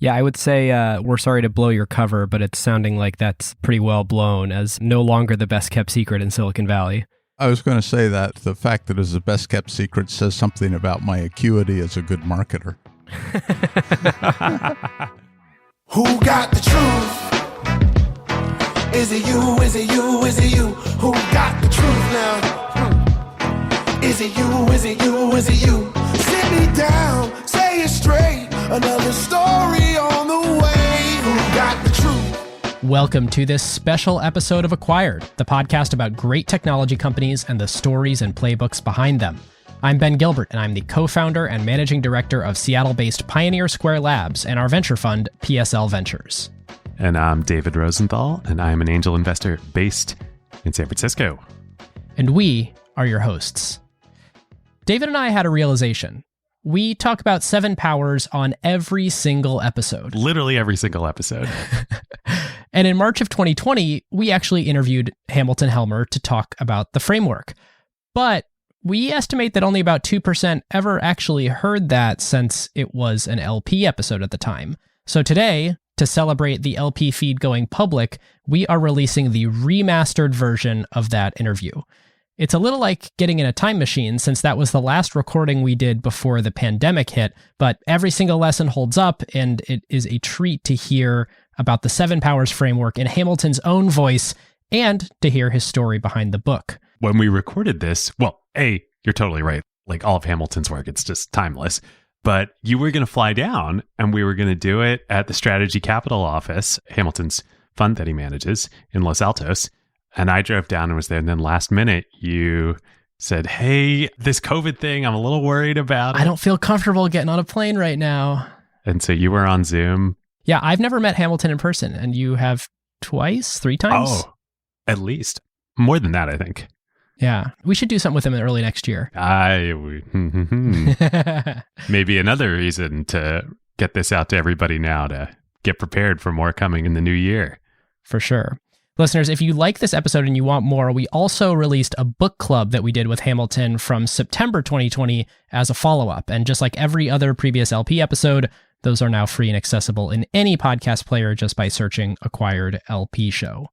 Yeah, I would say we're sorry to blow your cover, but it's sounding like that's pretty well blown as no longer the best kept secret in Silicon Valley. I was going to say that the fact that it's the best kept secret says something about my acuity as a good marketer. Who got the truth? Is it you? Is it you? Is it you? Who got the truth now? Is it you? Is it you? Is it you? Sit me down, say it straight. Another story on the way. Who got the truth? Welcome to this special episode of Acquired, the podcast about great technology companies and the stories and playbooks behind them. I'm Ben Gilbert, and I'm the co-founder and managing director of Seattle-based Pioneer Square Labs and our venture fund, PSL Ventures. And I'm David Rosenthal, and I'm an angel investor based in San Francisco. And we are your hosts. David and I had a realization. We talk about 7 powers on every single episode. Literally every single episode. And in March of 2020, we actually interviewed Hamilton Helmer to talk about the framework. But we estimate that only about 2% ever actually heard that since it was an LP episode at the time. So today, to celebrate the LP feed going public, we are releasing the remastered version of that interview. It's a little like getting in a time machine since that was the last recording we did before the pandemic hit, but every single lesson holds up, and it is a treat to hear about the 7 Powers framework in Hamilton's own voice and to hear his story behind the book. When we recorded this, well, A, you're totally right. Like all of Hamilton's work, it's just timeless. But you were going to fly down and we were going to do it at the Strategy Capital office, Hamilton's fund that he manages in Los Altos. And I drove down and was there. And then last minute, you said, hey, this COVID thing, I'm a little worried about it. I don't feel comfortable getting on a plane right now. And so you were on Zoom. Yeah, I've never met Hamilton in person. And you have twice, 3 times? Oh, at least. More than that, I think. Yeah, we should do something with him early next year. Maybe another reason to get this out to everybody now to get prepared for more coming in the new year. For sure. Listeners, if you like this episode and you want more, we also released a book club that we did with Hamilton from September 2020 as a follow-up. And just like every other previous LP episode, those are now free and accessible in any podcast player just by searching Acquired LP Show.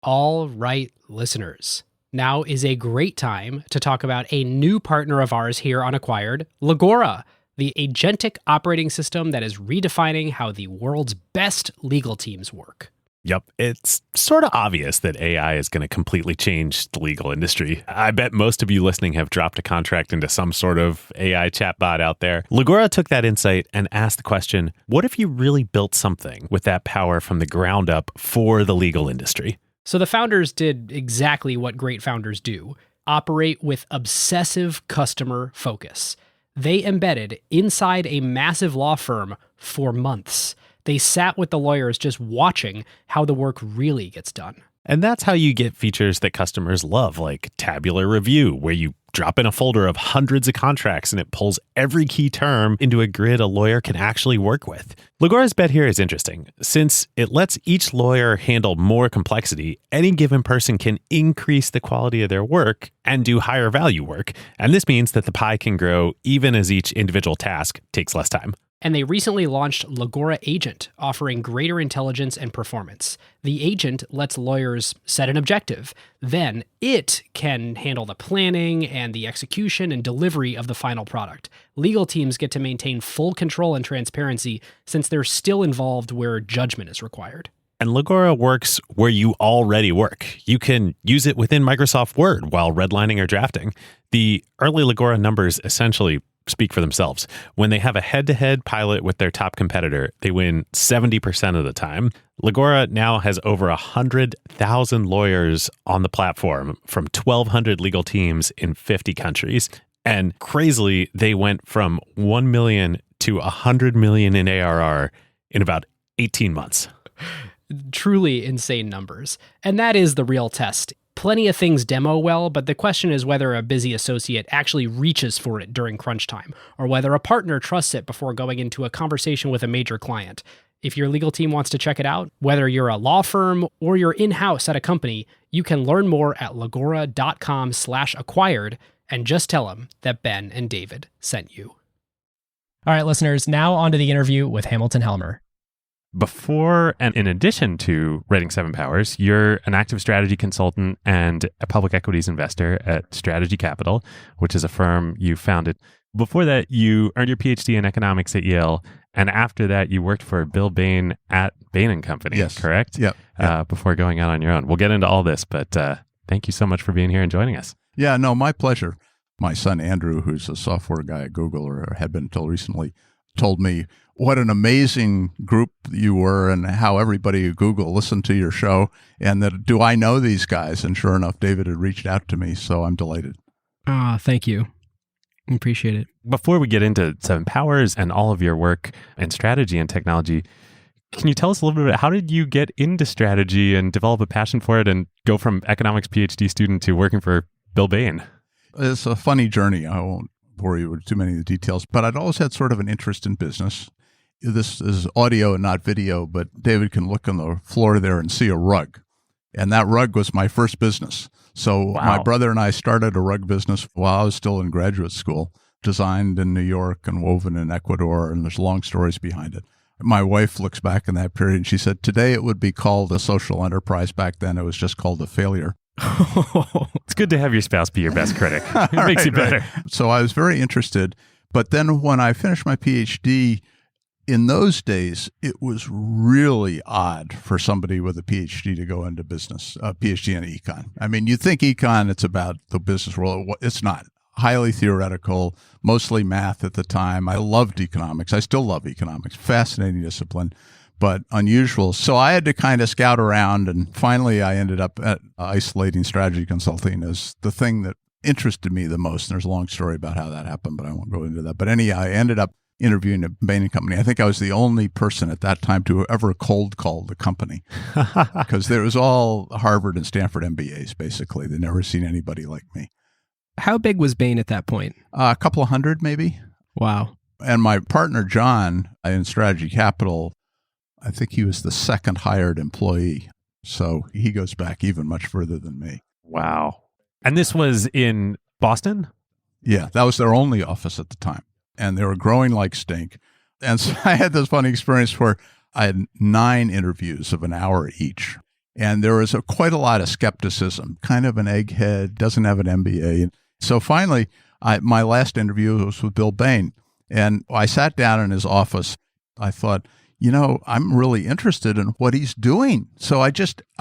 All right, listeners. Now is a great time to talk about a new partner of ours here on Acquired, Legora, the agentic operating system that is redefining how the world's best legal teams work. Yep, it's sort of obvious that AI is going to completely change the legal industry. I bet most of you listening have dropped a contract into some sort of AI chatbot out there. Legora took that insight and asked the question, what if you really built something with that power from the ground up for the legal industry? So the founders did exactly what great founders do, operate with obsessive customer focus. They embedded inside a massive law firm for months. They sat with the lawyers just watching how the work really gets done. And that's how you get features that customers love, like tabular review, where you drop in a folder of hundreds of contracts and it pulls every key term into a grid a lawyer can actually work with. Legora's bet here is interesting. Since it lets each lawyer handle more complexity, any given person can increase the quality of their work and do higher value work. And this means that the pie can grow even as each individual task takes less time. And they recently launched Legora Agent, offering greater intelligence and performance. The agent lets lawyers set an objective. Then it can handle the planning and the execution and delivery of the final product. Legal teams get to maintain full control and transparency since they're still involved where judgment is required. And Legora works where you already work. You can use it within Microsoft Word while redlining or drafting. The early Legora numbers essentially speak for themselves. When they have a head-to-head pilot with their top competitor, they win 70% of the time. Legora now has over 100,000 lawyers on the platform from 1,200 legal teams in 50 countries. And crazily, they went from 1 million to 100 million in ARR in about 18 months. Truly insane numbers. And that is the real test. Plenty of things demo well, but the question is whether a busy associate actually reaches for it during crunch time, or whether a partner trusts it before going into a conversation with a major client. If your legal team wants to check it out, whether you're a law firm or you're in-house at a company, you can learn more at legora.com/acquired and just tell them that Ben and David sent you. All right, listeners, now on to the interview with Hamilton Helmer. Before and in addition to writing Seven Powers, you're an active strategy consultant and a public equities investor at Strategy Capital, which is a firm you founded. Before that, you earned your PhD in economics at Yale. And after that, you worked for Bill Bain at Bain & Company, Yes. correct? Yep. Before going out on your own. We'll get into all this, but thank you so much for being here and joining us. Yeah, no, my pleasure. My son, Andrew, who's a software guy at Google, or had been until recently, told me what an amazing group you were and how everybody at Google listened to your show, and that, do I know these guys? And sure enough, David had reached out to me, so I'm delighted. Thank you. Appreciate it. Before we get into Seven Powers and all of your work in strategy and technology, can you tell us a little bit about how did you get into strategy and develop a passion for it and go from economics PhD student to working for Bill Bain? It's a funny journey. I won't bore you with too many of the details, but I'd always had sort of an interest in business. This is audio and not video, but David can look on the floor there and see a rug. And that rug was my first business. So my brother and I started a rug business while I was still in graduate school, designed in New York and woven in Ecuador, and there's long stories behind it. My wife looks back in that period and she said, today it would be called a social enterprise. Back then it was just called a failure. It's good to have your spouse be your best critic. It makes you better. Right. So I was very interested. But then when I finished my PhD, in those days, it was really odd for somebody with a PhD to go into business, a PhD in econ. I mean, you think econ, it's about the business world. It's not. Highly theoretical, mostly math at the time. I loved economics. I still love economics. Fascinating discipline, but unusual. So I had to kind of scout around, and finally I ended up at isolating strategy consulting as the thing that interested me the most. And there's a long story about how that happened, but I won't go into that. But anyhow, I ended up interviewing at Bain & Company. I think I was the only person at that time to ever cold call the company because there was all Harvard and Stanford MBAs, basically. They'd never seen anybody like me. How big was Bain at that point? A couple of hundred, maybe. Wow. And my partner, John, in Strategy Capital, I think he was the second hired employee. So he goes back even much further than me. Wow. And this was in Boston? Yeah, that was their only office at the time. And they were growing like stink. And so I had this funny experience where I had 9 interviews of an hour each. And there was quite a lot of skepticism, kind of an egghead, doesn't have an MBA. So finally, my last interview was with Bill Bain. And I sat down in his office. I thought, I'm really interested in what he's doing. So I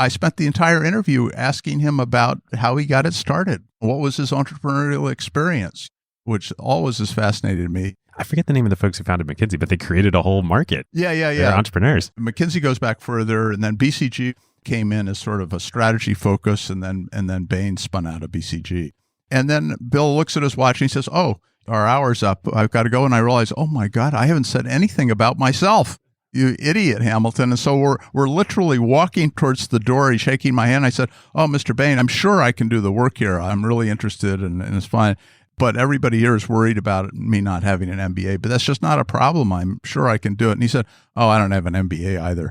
spent the entire interview asking him about how he got it started. What was his entrepreneurial experience, which always has fascinated me. I forget the name of the folks who founded McKinsey, but they created a whole market. Yeah. They're entrepreneurs. McKinsey goes back further, and then BCG came in as sort of a strategy focus, and then Bain spun out of BCG. And then Bill looks at his watch and he says, "Oh, our hour's up. I've got to go." And I realize, oh my God, I haven't said anything about myself. You idiot, Hamilton. And so we're literally walking towards the door. He's shaking my hand. I said, "Oh, Mr. Bain, I'm sure I can do the work here. I'm really interested and it's fine. But everybody here is worried about me not having an MBA, but that's just not a problem. I'm sure I can do it." And he said, "Oh, I don't have an MBA either."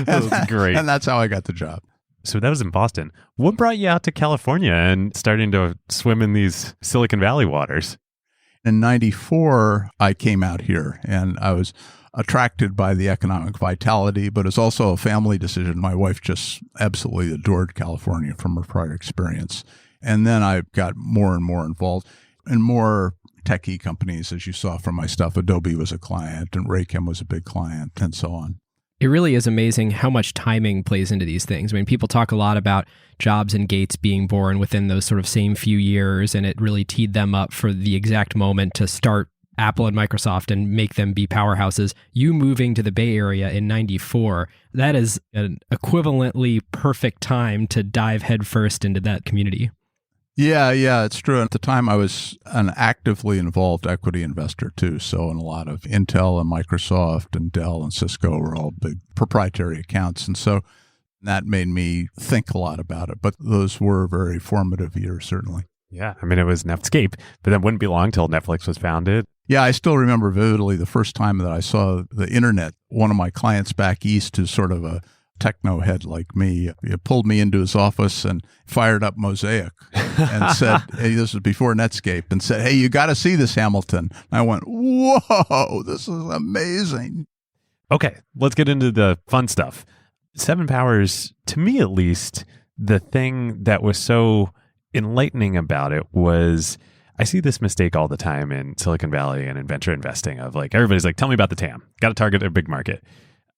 That was great. And that's how I got the job. So that was in Boston. What brought you out to California and starting to swim in these Silicon Valley waters? In 94, I came out here, and I was attracted by the economic vitality, but it's also a family decision. My wife just absolutely adored California from her prior experience. And then I got more and more involved in more techie companies, as you saw from my stuff. Adobe was a client, and Raychem was a big client, and so on. It really is amazing how much timing plays into these things. I mean, people talk a lot about Jobs and Gates being born within those sort of same few years, and it really teed them up for the exact moment to start Apple and Microsoft and make them be powerhouses. You moving to the Bay Area in 94, that is an equivalently perfect time to dive headfirst into that community. Yeah, it's true. At the time, I was an actively involved equity investor, too. So in a lot of Intel and Microsoft and Dell and Cisco were all big proprietary accounts. And so that made me think a lot about it. But those were very formative years, certainly. Yeah, I mean, it was Netscape, but that wouldn't be long till Netflix was founded. Yeah, I still remember vividly the first time that I saw the internet. One of my clients back east, who's sort of a techno head like me. He pulled me into his office and fired up Mosaic and said, hey, this was before Netscape, and said, hey, you got to see this, Hamilton. And I went, whoa, this is amazing. Okay, let's get into the fun stuff. 7 Powers, to me at least, the thing that was so enlightening about it was, I see this mistake all the time in Silicon Valley and in venture investing of like, everybody's like, tell me about the TAM. Got to target a big market.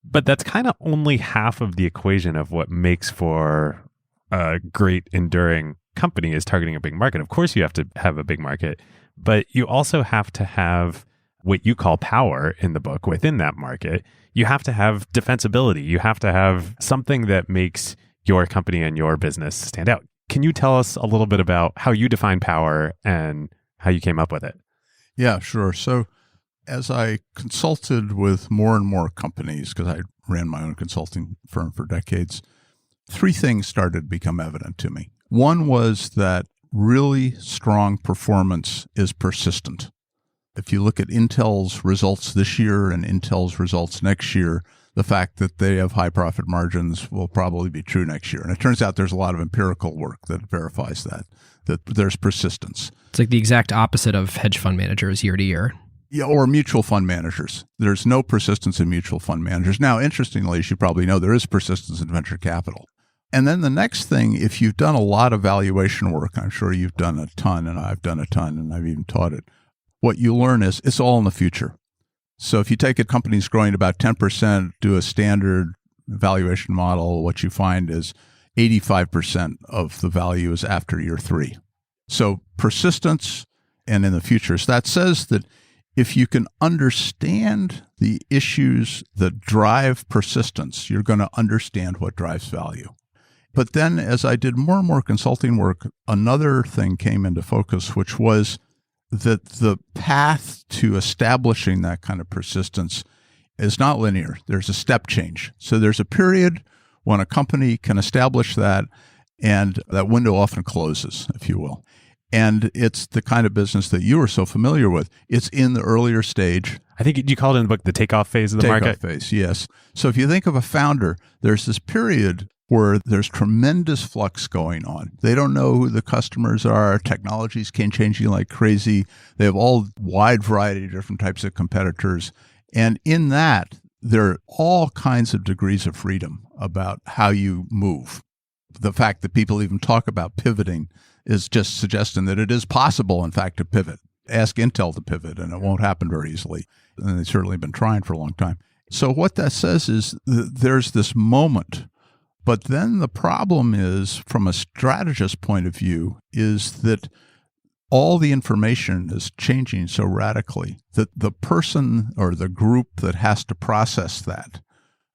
But that's kind of only half of the equation of what makes for a great enduring company is targeting a big market. Of course, you have to have a big market, but you also have to have what you call power in the book within that market. You have to have defensibility. You have to have something that makes your company and your business stand out. Can you tell us a little bit about how you define power and how you came up with it? Yeah, sure. So as I consulted with more and more companies, because I ran my own consulting firm for decades, 3 things started to become evident to me. One was that really strong performance is persistent. If you look at Intel's results this year and Intel's results next year, the fact that they have high profit margins will probably be true next year. And it turns out there's a lot of empirical work that verifies that there's persistence. It's like the exact opposite of hedge fund managers year to year. Yeah, or mutual fund managers. There's no persistence in mutual fund managers. Now, interestingly, as you probably know, there is persistence in venture capital. And then the next thing, if you've done a lot of valuation work, I'm sure you've done a ton, and I've done a ton, and I've even taught it, what you learn is it's all in the future. So if you take a company's growing about 10%, do a standard valuation model, what you find is 85% of the value is after year 3. So persistence and in the future. So that says that if you can understand the issues that drive persistence, you're going to understand what drives value. But then as I did more and more consulting work, another thing came into focus, which was that the path to establishing that kind of persistence is not linear. There's a step change. So there's a period when a company can establish that, and that window often closes, if you will. And it's the kind of business that you are so familiar with. It's in the earlier stage. I think you called it in the book the takeoff phase of the market. Takeoff phase, yes. So if you think of a founder, there's this period where there's tremendous flux going on. They don't know who the customers are. Technologies can changing like crazy. They have all wide variety of different types of competitors. And in that, there are all kinds of degrees of freedom about how you move. The fact that people even talk about pivoting is just suggesting that it is possible, in fact, to pivot. Ask Intel to pivot, and it won't happen very easily. And they've certainly been trying for a long time. So what that says is there's this moment. But then the problem is, from a strategist point of view, is that all the information is changing so radically that the person or the group that has to process that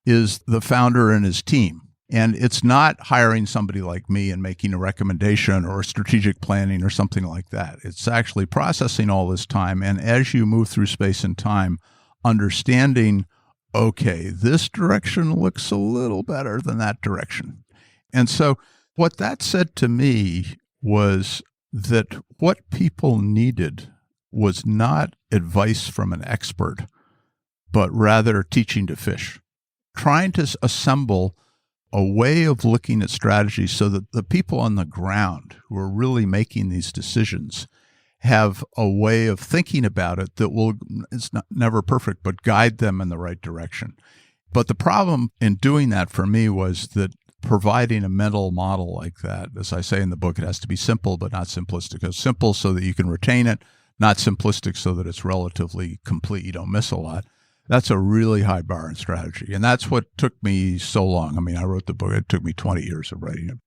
is the founder and his team. And it's not hiring somebody like me and making a recommendation or strategic planning or something like that. It's actually processing all this time. And as you move through space and time, understanding, okay, this direction looks a little better than that direction. And so what that said to me was that what people needed was not advice from an expert, but rather teaching to fish, trying to assemble a way of looking at strategy so that the people on the ground who are really making these decisions have a way of thinking about it that will, it's not never perfect, but guide them in the right direction. But the problem in doing that for me was that providing a mental model like that, as I say in the book, it has to be simple, but not simplistic. It's simple so that you can retain it, not simplistic so that it's relatively complete. You don't miss a lot. That's a really high bar in strategy. And that's what took me so long. I mean, I wrote the book. It took me 20 years of writing it.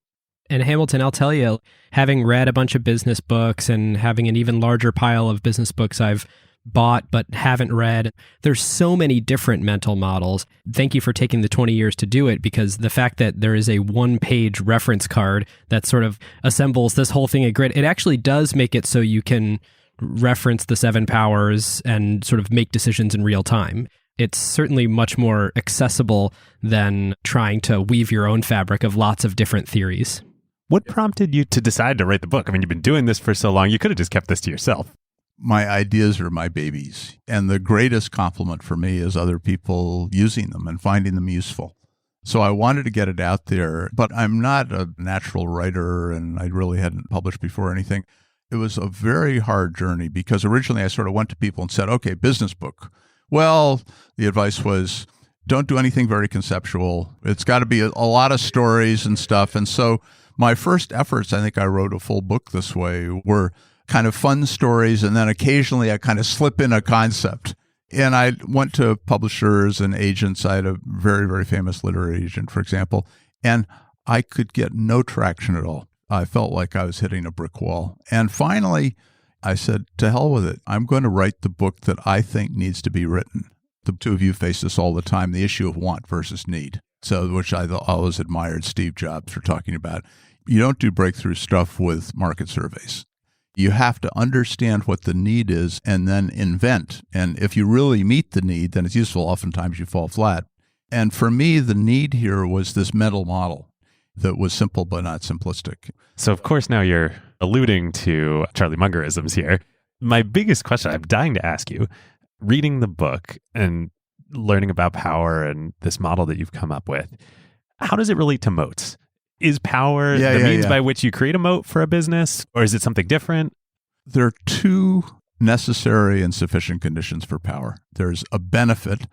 And Hamilton, I'll tell you, having read a bunch of business books and having an even larger pile of business books I've bought but haven't read, there's so many different mental models. Thank you for taking the 20 years to do it, because the fact that there is a one-page reference card that sort of assembles this whole thing in grid, it actually does make it so you can reference the 7 powers and sort of make decisions in real time. It's certainly much more accessible than trying to weave your own fabric of lots of different theories. What prompted you to decide to write the book? I mean, you've been doing this for so long. You could have just kept this to yourself. My ideas are my babies. And the greatest compliment for me is other people using them and finding them useful. So I wanted to get it out there, but I'm not a natural writer and I really hadn't published before or anything. It was a very hard journey because originally I sort of went to people and said, okay, business book. Well, the advice was don't do anything very conceptual. It's got to be a lot of stories and stuff. And so my first efforts, I think I wrote a full book this way, were kind of fun stories. And then occasionally I kind of slip in a concept. And I went to publishers and agents. I had a very, very famous literary agent, for example, and I could get no traction at all. I felt like I was hitting a brick wall. And finally, I said, to hell with it. I'm going to write the book that I think needs to be written. The two of you face this all the time, the issue of want versus need. So, which I always admired Steve Jobs for talking about. You don't do breakthrough stuff with market surveys. You have to understand what the need is and then invent. And if you really meet the need, then it's useful. Oftentimes you fall flat. And for me, the need here was this mental model that was simple but not simplistic. So, of course, now you're alluding to Charlie Mungerisms here. My biggest question I'm dying to ask you, reading the book and learning about power and this model that you've come up with, how does it relate to moats? Is power the means by which you create a moat for a business, or is it something different? There are two necessary and sufficient conditions for power. There's a benefit.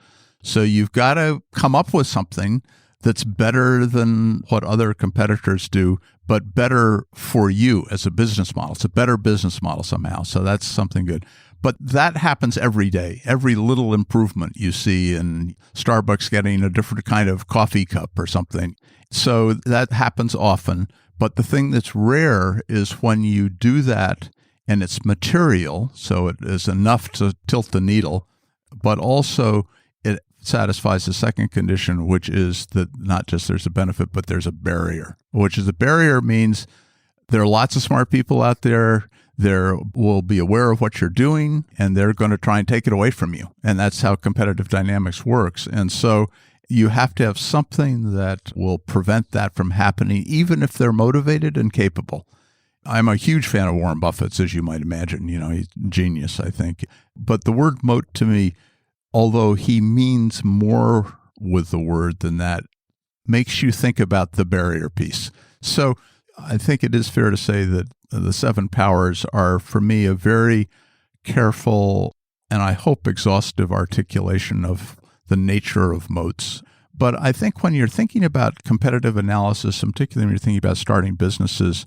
So you've got to come up with something that's better than what other competitors do, but better for you as a business model. It's a better business model somehow. So that's something good. But that happens every day. Every little improvement you see in Starbucks getting a different kind of coffee cup or something. So that happens often. But the thing that's rare is when you do that and it's material, so it is enough to tilt the needle, but also it satisfies the second condition, which is that not just there's a benefit, but there's a barrier, which is a barrier means there are lots of smart people out there. There will be aware of what you're doing, and they're going to try and take it away from you. And that's how competitive dynamics works. And so you have to have something that will prevent that from happening, even if they're motivated and capable. I'm a huge fan of Warren Buffett's, as you might imagine. You know, he's a genius, I think. But the word moat to me, although he means more with the word than that, makes you think about the barrier piece. So I think it is fair to say that the 7 powers are, for me, a very careful and I hope exhaustive articulation of the nature of moats. But I think when you're thinking about competitive analysis, and particularly when you're thinking about starting businesses,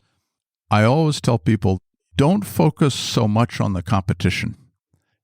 I always tell people, don't focus so much on the competition.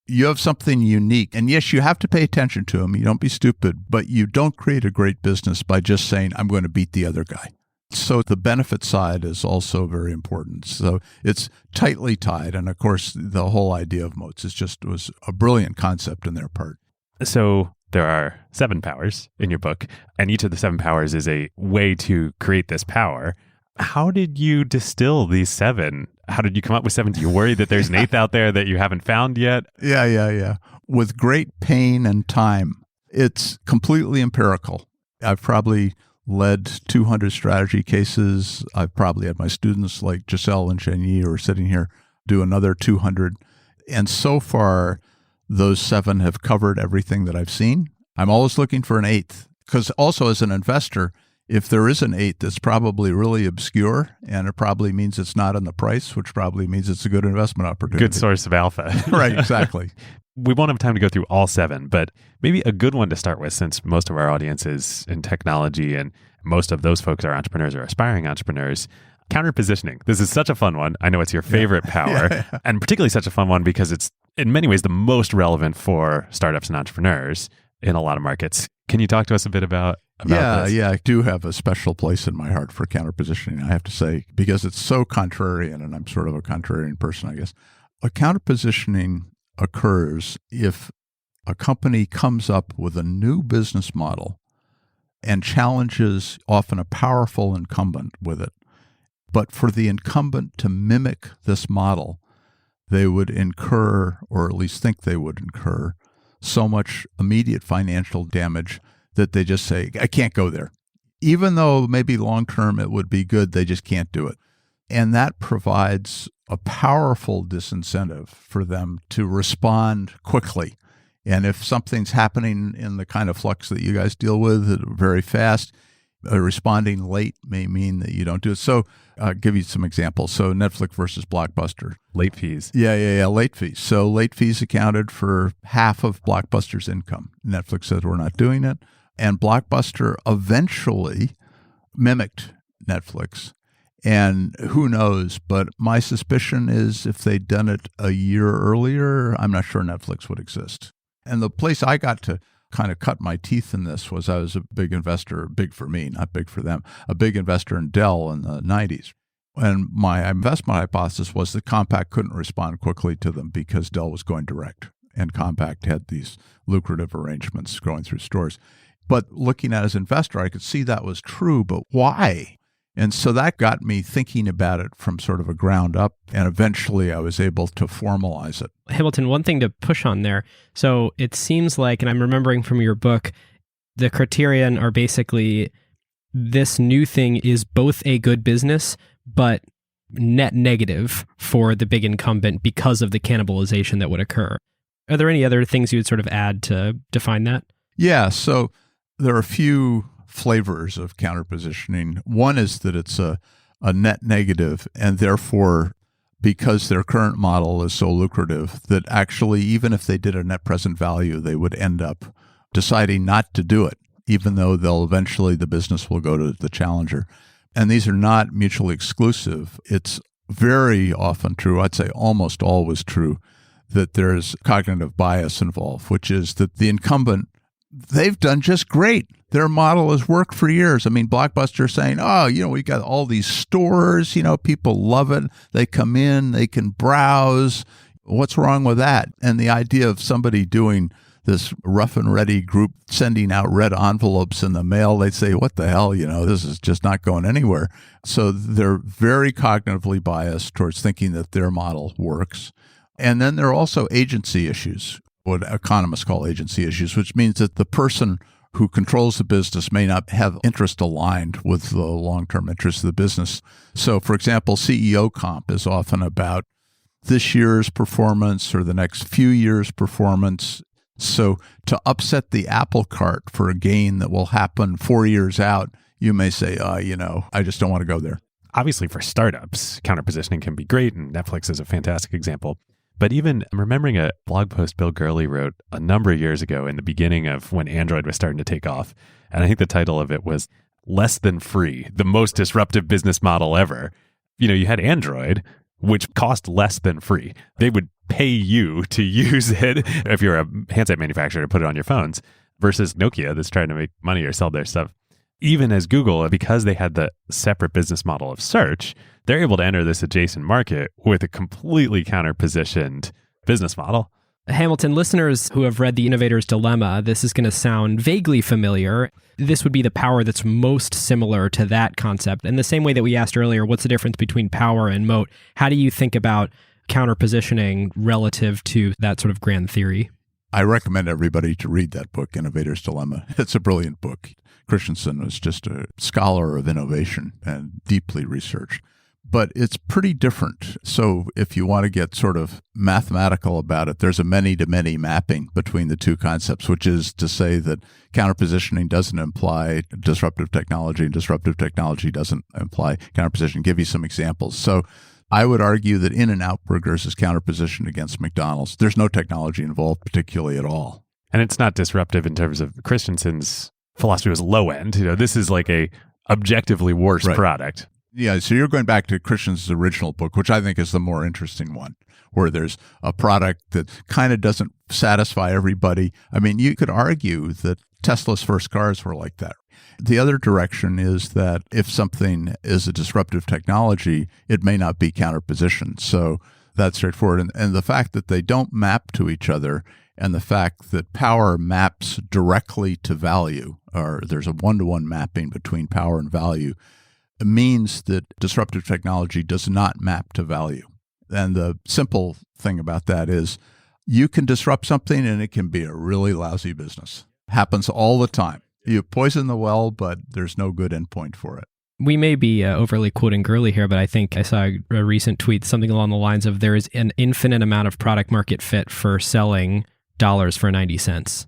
You have something unique. And yes, you have to pay attention to them. You don't be stupid, but you don't create a great business by just saying, I'm going to beat the other guy. So the benefit side is also very important. So it's tightly tied. And of course, the whole idea of moats was a brilliant concept in their part. So there are 7 powers in your book, and each of the 7 powers is a way to create this power. How did you distill these 7? How did you come up with 7? Do you worry that there's an 8th out there that you haven't found yet? Yeah. With great pain and time. It's completely empirical. I've probably led 200 strategy cases. I've probably had my students like Giselle and Shenyi who are sitting here do another 200. And so far, those 7 have covered everything that I've seen. I'm always looking for an 8th because also as an investor, if there is an 8th, it's probably really obscure and it probably means it's not in the price, which probably means it's a good investment opportunity. Good source of alpha. Right, exactly. We won't have time to go through all 7, but maybe a good one to start with, since most of our audience is in technology and most of those folks are entrepreneurs or aspiring entrepreneurs. Counterpositioning. This is such a fun one. I know it's your favorite power, and particularly such a fun one because it's in many ways the most relevant for startups and entrepreneurs in a lot of markets. Can you talk to us a bit about this? Yeah, I do have a special place in my heart for counterpositioning, I have to say, because it's so contrarian, and I'm sort of a contrarian person, I guess. A counterpositioning occurs if a company comes up with a new business model and challenges often a powerful incumbent with it. But for the incumbent to mimic this model, they would incur, or at least think they would incur, so much immediate financial damage that they just say, I can't go there. Even though maybe long-term it would be good, they just can't do it. And that provides a powerful disincentive for them to respond quickly. And if something's happening in the kind of flux that you guys deal with very fast, Responding late may mean that you don't do it. So I'll give you some examples. So Netflix versus Blockbuster. Late fees. Yeah. Late fees. So late fees accounted for half of Blockbuster's income. Netflix said we're not doing it. And Blockbuster eventually mimicked Netflix. And who knows, but my suspicion is if they'd done it a year earlier, I'm not sure Netflix would exist. And the place I got to kind of cut my teeth in this was I was a big investor, big for me, not big for them, a big investor in Dell in the 90s. And my investment hypothesis was that Compaq couldn't respond quickly to them because Dell was going direct and Compaq had these lucrative arrangements going through stores. But looking at it as an investor, I could see that was true, but why? And so that got me thinking about it from sort of a ground up, and eventually I was able to formalize it. Hamilton, one thing to push on there. So it seems like, and I'm remembering from your book, the criterion are basically this new thing is both a good business, but net negative for the big incumbent because of the cannibalization that would occur. Are there any other things you would sort of add to define that? Yeah, so there are a few flavors of counterpositioning. One is that it's a net negative, and therefore, because their current model is so lucrative, that actually, even if they did a net present value, they would end up deciding not to do it, even though the business will go to the challenger. And these are not mutually exclusive. It's very often true, I'd say almost always true, that there's cognitive bias involved, which is that the incumbent, they've done just great. Their model has worked for years. I mean, Blockbuster saying, we got all these stores, people love it. They come in, they can browse. What's wrong with that? And the idea of somebody doing this rough and ready group sending out red envelopes in the mail, they'd say, what the hell, this is just not going anywhere. So they're very cognitively biased towards thinking that their model works. And then there are also agency issues, what economists call agency issues, which means that the person who controls the business may not have interest aligned with the long-term interests of the business. So, for example, CEO comp is often about this year's performance or the next few years' performance. So to upset the apple cart for a gain that will happen 4 years out, you may say, I just don't want to go there. Obviously, for startups, counterpositioning can be great, and Netflix is a fantastic example. But even I'm remembering a blog post Bill Gurley wrote a number of years ago in the beginning of when Android was starting to take off. And I think the title of it was Less Than Free, the most disruptive business model ever. You had Android, which cost less than free. They would pay you to use it if you're a handset manufacturer to put it on your phones versus Nokia that's trying to make money or sell their stuff. Even as Google, because they had the separate business model of search, they're able to enter this adjacent market with a completely counter-positioned business model. Hamilton, listeners who have read The Innovator's Dilemma, this is going to sound vaguely familiar. This would be the power that's most similar to that concept. In the same way that we asked earlier, what's the difference between power and moat? How do you think about counter-positioning relative to that sort of grand theory? I recommend everybody to read that book, Innovator's Dilemma. It's a brilliant book. Christensen was just a scholar of innovation and deeply researched. But it's pretty different. So if you want to get sort of mathematical about it, there's a many-to-many mapping between the two concepts, which is to say that counterpositioning doesn't imply disruptive technology, and disruptive technology doesn't imply counterpositioning. Give you some examples. So I would argue that In-N-Out Burgers is counterpositioned against McDonald's. There's no technology involved particularly at all. And it's not disruptive in terms of Christensen's philosophy was low end. This is like a objectively worse product. Yeah, so you're going back to Christensen's original book, which I think is the more interesting one, where there's a product that kind of doesn't satisfy everybody. I mean, you could argue that Tesla's first cars were like that. The other direction is that if something is a disruptive technology, it may not be counterpositioned. So that's straightforward. And the fact that they don't map to each other, and the fact that power maps directly to value, or there's a one-to-one mapping between power and value, means that disruptive technology does not map to value. And the simple thing about that is you can disrupt something and it can be a really lousy business. Happens all the time. You poison the well, but there's no good endpoint for it. We may be overly quoting Gurley here, but I think I saw a recent tweet, something along the lines of there is an infinite amount of product market fit for selling dollars for 90 cents.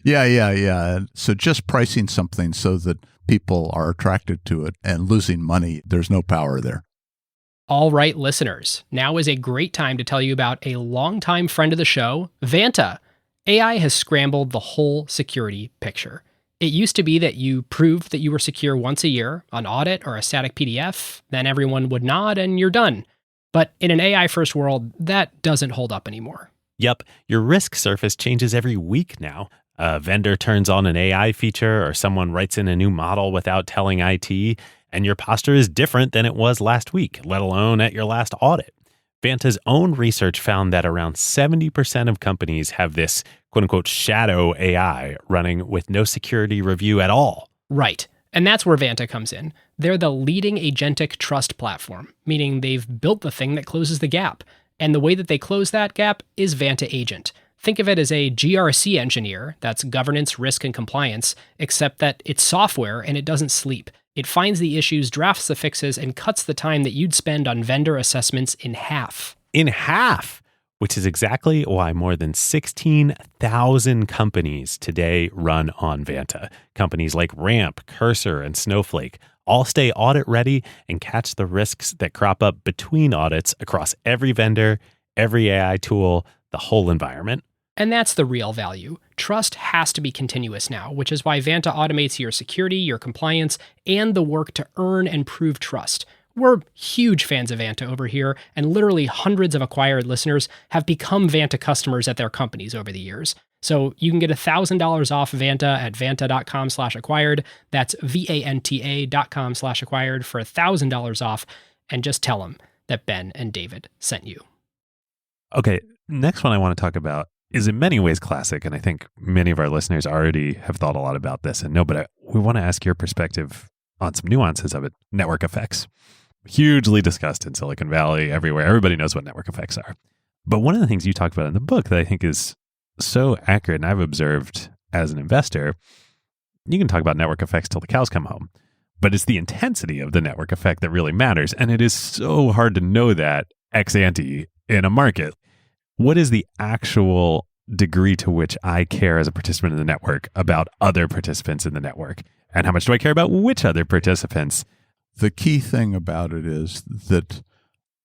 Yeah. So just pricing something so that people are attracted to it, and losing money, there's no power there. All right, listeners, now is a great time to tell you about a longtime friend of the show, Vanta. AI has scrambled the whole security picture. It used to be that you proved that you were secure once a year, an audit or a static PDF, then everyone would nod and you're done. But in an AI-first world, that doesn't hold up anymore. Yep, your risk surface changes every week now. A vendor turns on an AI feature or someone writes in a new model without telling IT, and your posture is different than it was last week, let alone at your last audit. Vanta's own research found that around 70% of companies have this quote-unquote shadow AI running with no security review at all. Right. And that's where Vanta comes in. They're the leading agentic trust platform, meaning they've built the thing that closes the gap. And the way that they close that gap is Vanta Agent. Think of it as a GRC engineer, that's governance, risk, and compliance, except that it's software and it doesn't sleep. It finds the issues, drafts the fixes, and cuts the time that you'd spend on vendor assessments in half. In half! Which is exactly why more than 16,000 companies today run on Vanta. Companies like Ramp, Cursor, and Snowflake all stay audit ready and catch the risks that crop up between audits across every vendor, every AI tool, the whole environment. And that's the real value. Trust has to be continuous now, which is why Vanta automates your security, your compliance, and the work to earn and prove trust. We're huge fans of Vanta over here, and literally hundreds of acquired listeners have become Vanta customers at their companies over the years. So you can get $1,000 off Vanta at vanta.com/acquired. That's VANTA.com/acquired for $1,000 off, and just tell them that Ben and David sent you. Okay, next one I want to talk about is in many ways classic, and I think many of our listeners already have thought a lot about this and know, but we want to ask your perspective on some nuances of it. Network effects. Hugely discussed in Silicon Valley, everywhere. Everybody knows what network effects are. But one of the things you talk about in the book that I think is so accurate, and I've observed as an investor, you can talk about network effects till the cows come home, but it's the intensity of the network effect that really matters. And it is so hard to know that ex ante in a market. What is the actual degree to which I care as a participant in the network about other participants in the network? And how much do I care about which other participants? The key thing about it is that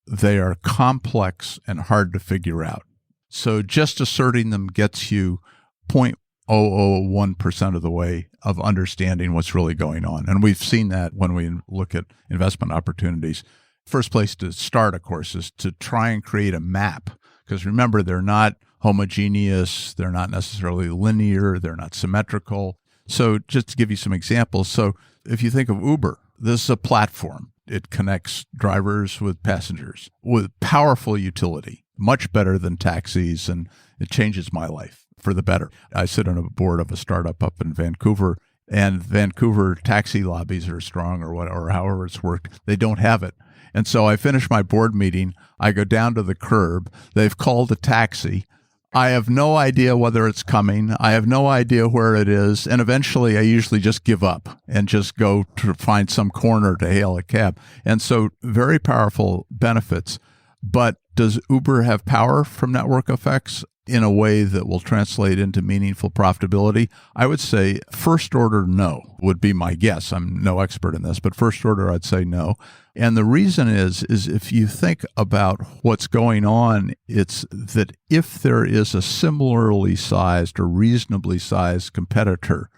they are complex and hard to figure out. So just asserting them gets you 0.001% of the way of understanding what's really going on. And we've seen that when we look at investment opportunities. First place to start, of course, is to try and create a map. Because remember, they're not homogeneous, they're not necessarily linear, they're not symmetrical. So just to give you some examples, so if you think of Uber, this is a platform. It connects drivers with passengers with powerful utility, much better than taxis, and it changes my life for the better. I sit on a board of a startup up in Vancouver, and Vancouver taxi lobbies are strong or however it's worked. They don't have it. And so I finish my board meeting. I go down to the curb. They've called a taxi. I have no idea whether it's coming. I have no idea where it is. And eventually I usually just give up and just go to find some corner to hail a cab. And so very powerful benefits. But does Uber have power from network effects in a way that will translate into meaningful profitability? I would say first order, no, would be my guess. I'm no expert in this, but first order, I'd say no. And the reason is if you think about what's going on, it's that if there is a similarly sized or reasonably sized competitor,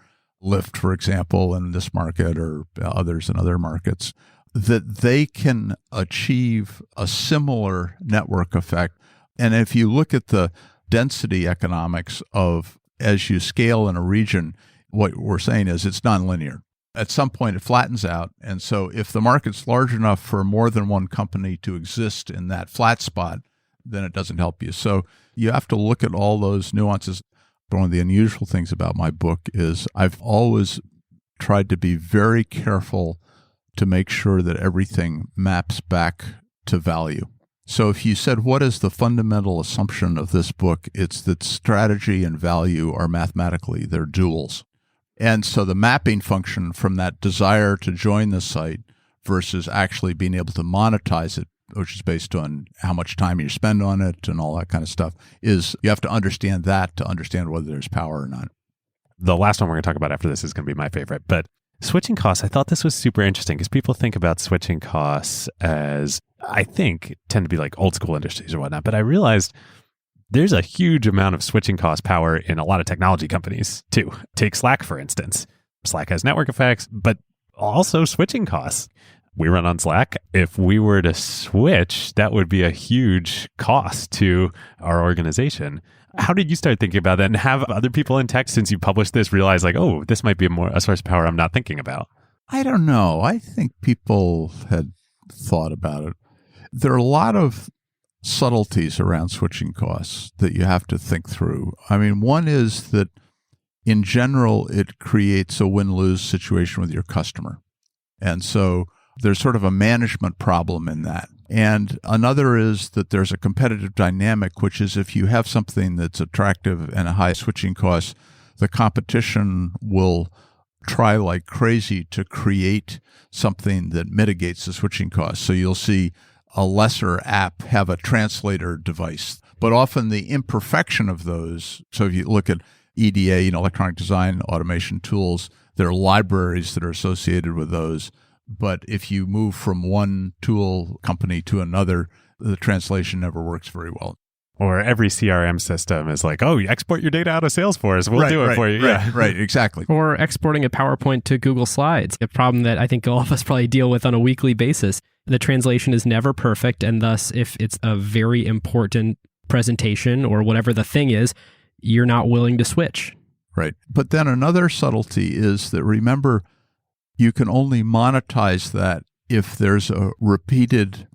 Lyft, for example, in this market or others in other markets, that they can achieve a similar network effect. And if you look at the density economics of as you scale in a region, what we're saying is it's nonlinear. At some point, it flattens out. And so if the market's large enough for more than one company to exist in that flat spot, then it doesn't help you. So you have to look at all those nuances. One of the unusual things about my book is I've always tried to be very careful to make sure that everything maps back to value. So if you said, what is the fundamental assumption of this book? It's that strategy and value are mathematically, they're duals. And so the mapping function from that desire to join the site versus actually being able to monetize it, which is based on how much time you spend on it and all that kind of stuff, is you have to understand that to understand whether there's power or not. The last one we're going to talk about after this is going to be my favorite, but Switching costs, I thought this was super interesting because people think about switching costs as, I think, tend to be like old school industries or whatnot. But I realized there's a huge amount of switching cost power in a lot of technology companies too. Take Slack, for instance. Slack has network effects, but also switching costs. We run on Slack. If we were to switch, that would be a huge cost to our organization. How did you start thinking about that, and have other people in tech, since you published this, realize like, oh, this might be a source of power I'm not thinking about? I don't know. I think people had thought about it. There are a lot of subtleties around switching costs that you have to think through. I mean, one is that in general, it creates a win-lose situation with your customer. And so there's sort of a management problem in that. And another is that there's a competitive dynamic, which is if you have something that's attractive and a high switching cost, the competition will try like crazy to create something that mitigates the switching cost. So you'll see a lesser app have a translator device, but often the imperfection of those. So if you look at EDA, electronic design automation tools, there are libraries that are associated with those. But if you move from one tool company to another, the translation never works very well. Or every CRM system is like, oh, you export your data out of Salesforce. We'll do it for you. Right, exactly. Or exporting a PowerPoint to Google Slides, a problem that I think all of us probably deal with on a weekly basis. The translation is never perfect, and thus, if it's a very important presentation or whatever the thing is, you're not willing to switch. Right. But then another subtlety is that, remember, you can only monetize that if there's a repeated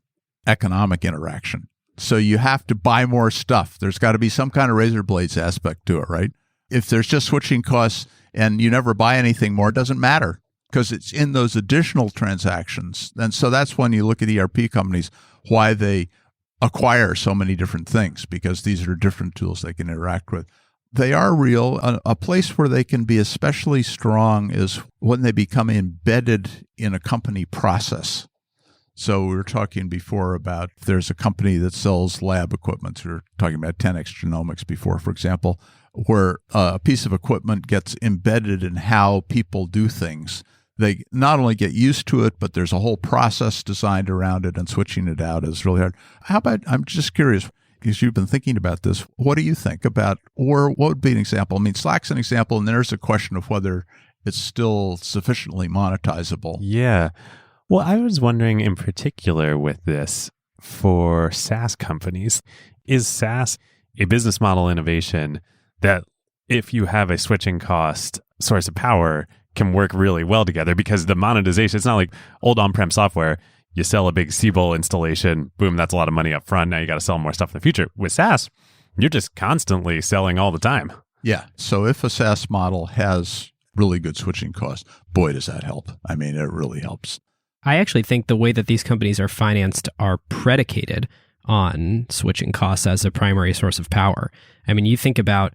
economic interaction. So you have to buy more stuff. There's got to be some kind of razor blades aspect to it, right? If there's just switching costs and you never buy anything more, it doesn't matter because it's in those additional transactions. And so that's when you look at ERP companies, why they acquire so many different things, because these are different tools they can interact with. They are real. A place where they can be especially strong is when they become embedded in a company process. So we were talking before about if there's a company that sells lab equipment. We were talking about 10x Genomics before, for example, where a piece of equipment gets embedded in how people do things. They not only get used to it, but there's a whole process designed around it, and switching it out is really hard. How about, I'm just curious, because you've been thinking about this, what do you think about, or what would be an example? I mean, Slack's an example, and there's a question of whether it's still sufficiently monetizable. Yeah. Well, I was wondering in particular with this for SaaS companies, is SaaS a business model innovation that if you have a switching cost source of power can work really well together? Because the monetization, it's not like old on-prem software. You sell a big Siebel installation, boom, that's a lot of money up front. Now you got to sell more stuff in the future. With SaaS, you're just constantly selling all the time. Yeah. So if a SaaS model has really good switching costs, boy, does that help. I mean, it really helps. I actually think the way that these companies are financed are predicated on switching costs as a primary source of power. I mean, you think about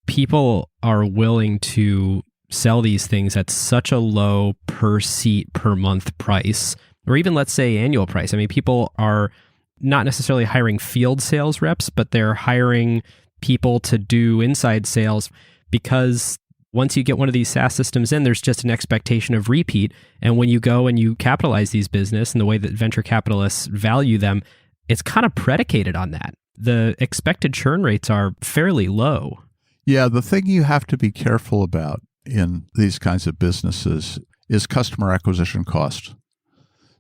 people are willing to sell these things at such a low per seat per month price, or even let's say annual price. I mean, people are not necessarily hiring field sales reps, but they're hiring people to do inside sales, because once you get one of these SaaS systems in, there's just an expectation of repeat. And when you go and you capitalize these business and the way that venture capitalists value them, it's kind of predicated on that. The expected churn rates are fairly low. Yeah, the thing you have to be careful about in these kinds of businesses is customer acquisition cost.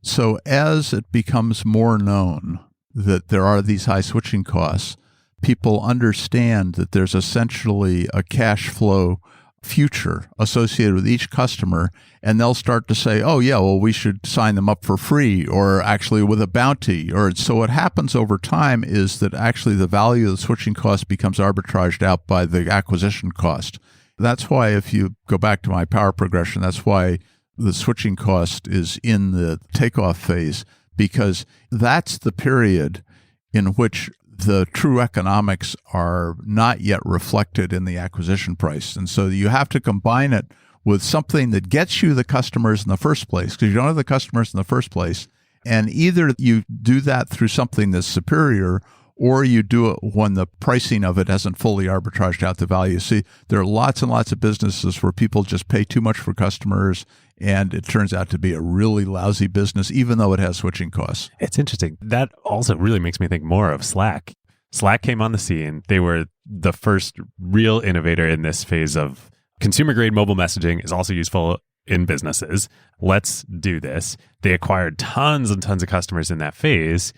So as it becomes more known that there are these high switching costs, people understand that there's essentially a cash flow future associated with each customer, and they'll start to say, oh yeah, well, we should sign them up for free, or actually with a bounty. Or so what happens over time is that actually the value of the switching cost becomes arbitraged out by the acquisition cost. That's why, if you go back to my power progression, that's why the switching cost is in the takeoff phase, because that's the period in which the true economics are not yet reflected in the acquisition price. And so you have to combine it with something that gets you the customers in the first place, because you don't have the customers in the first place. And either you do that through something that's superior, or you do it when the pricing of it hasn't fully arbitraged out the value. See, there are lots and lots of businesses where people just pay too much for customers, and it turns out to be a really lousy business, even though it has switching costs. It's interesting. That also really makes me think more of Slack. Slack came on the scene. They were the first real innovator in this phase of consumer-grade mobile messaging is also useful in businesses. Let's do this. They acquired tons and tons of customers in that phase,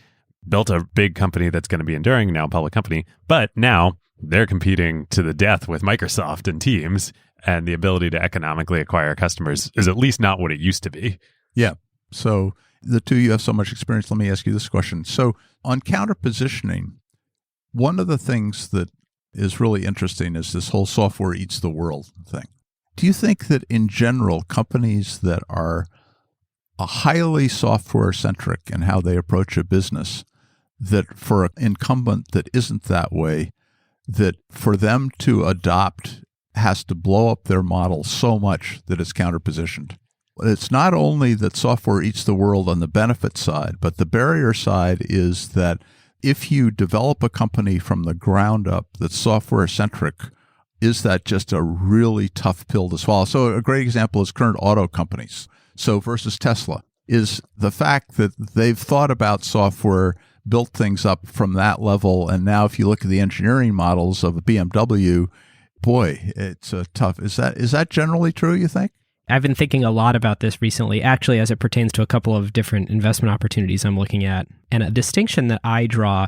built a big company that's going to be enduring, now a public company. But now they're competing to the death with Microsoft and Teams, and the ability to economically acquire customers is at least not what it used to be. Yeah. So the two, you have so much experience. Let me ask you this question. So on counter positioning, one of the things that is really interesting is this whole software eats the world thing. Do you think that in general, companies that are highly software centric in how they approach a business, that for an incumbent that isn't that way, that for them to adopt has to blow up their model so much that it's counterpositioned? It's not only that software eats the world on the benefit side, but the barrier side is that if you develop a company from the ground up that's software centric, is that just a really tough pill to swallow? So a great example is current auto companies. So versus Tesla is the fact that they've thought about software, built things up from that level. And now if you look at the engineering models of a BMW, boy, it's a tough. Is that generally true, you think? I've been thinking a lot about this recently, actually, as it pertains to a couple of different investment opportunities I'm looking at. And a distinction that I draw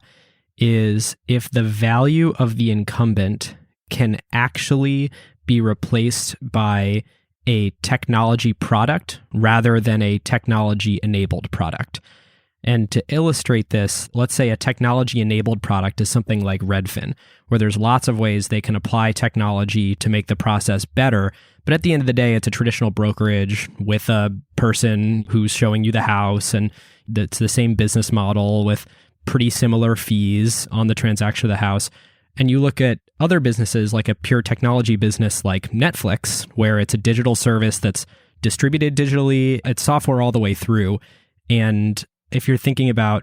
is if the value of the incumbent can actually be replaced by a technology product rather than a technology-enabled product. And to illustrate this, let's say a technology-enabled product is something like Redfin, where there's lots of ways they can apply technology to make the process better. But at the end of the day, it's a traditional brokerage with a person who's showing you the house, and it's the same business model with pretty similar fees on the transaction of the house. And you look at other businesses like a pure technology business like Netflix, where it's a digital service that's distributed digitally, it's software all the way through. And if you're thinking about,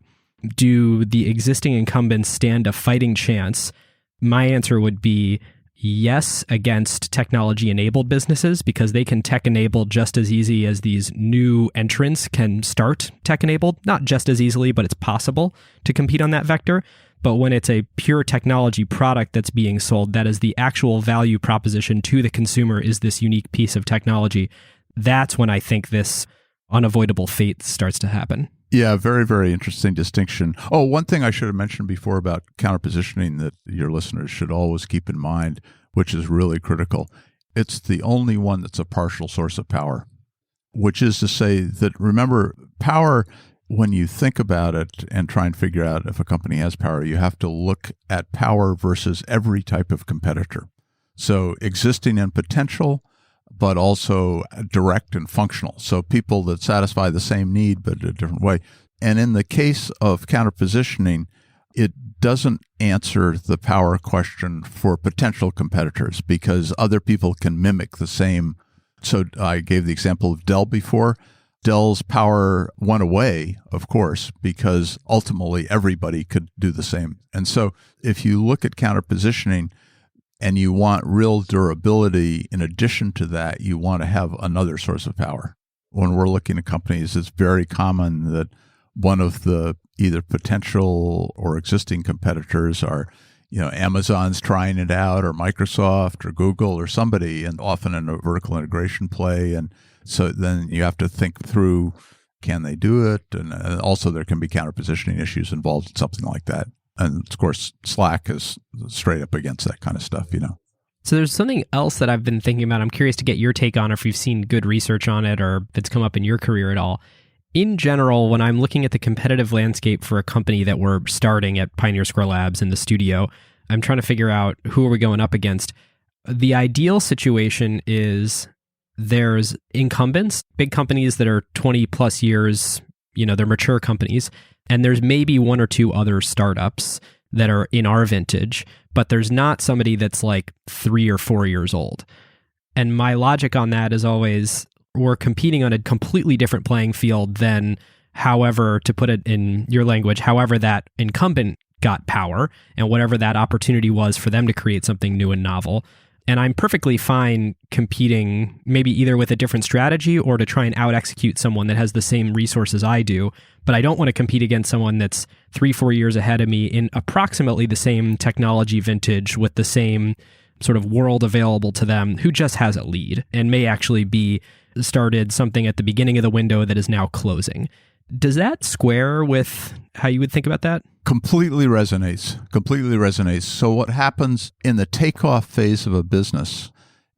do the existing incumbents stand a fighting chance? My answer would be yes, against technology-enabled businesses, because they can tech-enable just as easy as these new entrants can start tech-enabled. Not just as easily, but it's possible to compete on that vector. But when it's a pure technology product that's being sold, that is the actual value proposition to the consumer is this unique piece of technology. That's when I think this unavoidable fate starts to happen. Yeah, very, very interesting distinction. Oh, one thing I should have mentioned before about counterpositioning that your listeners should always keep in mind, which is really critical. It's the only one that's a partial source of power, which is to say that, remember, power, when you think about it and try and figure out if a company has power, you have to look at power versus every type of competitor. So existing and potential, but also direct and functional. So people that satisfy the same need, but a different way. And in the case of counterpositioning, it doesn't answer the power question for potential competitors because other people can mimic the same. So I gave the example of Dell before. Dell's power went away, of course, because ultimately everybody could do the same. And so if you look at counterpositioning, and you want real durability, in addition to that, you want to have another source of power. When we're looking at companies, it's very common that one of the either potential or existing competitors are, Amazon's trying it out, or Microsoft or Google or somebody, and often in a vertical integration play. And so then you have to think through, can they do it? And also there can be counterpositioning issues involved in something like that. And of course, Slack is straight up against that kind of stuff, So there's something else that I've been thinking about. I'm curious to get your take on, or if you've seen good research on it, or if it's come up in your career at all. In general, when I'm looking at the competitive landscape for a company that we're starting at Pioneer Square Labs in the studio, I'm trying to figure out who are we going up against. The ideal situation is there's incumbents, big companies that are 20 plus years, they're mature companies. And there's maybe one or two other startups that are in our vintage, but there's not somebody that's like 3 or 4 years old. And my logic on that is always, we're competing on a completely different playing field than, however, to put it in your language, however that incumbent got power and whatever that opportunity was for them to create something new and novel. And I'm perfectly fine competing maybe either with a different strategy or to try and out-execute someone that has the same resources I do. But I don't want to compete against someone that's 3-4 years ahead of me in approximately the same technology vintage with the same sort of world available to them, who just has a lead and may actually be started something at the beginning of the window that is now closing. Does that square with how you would think about that? Completely resonates. So what happens in the takeoff phase of a business,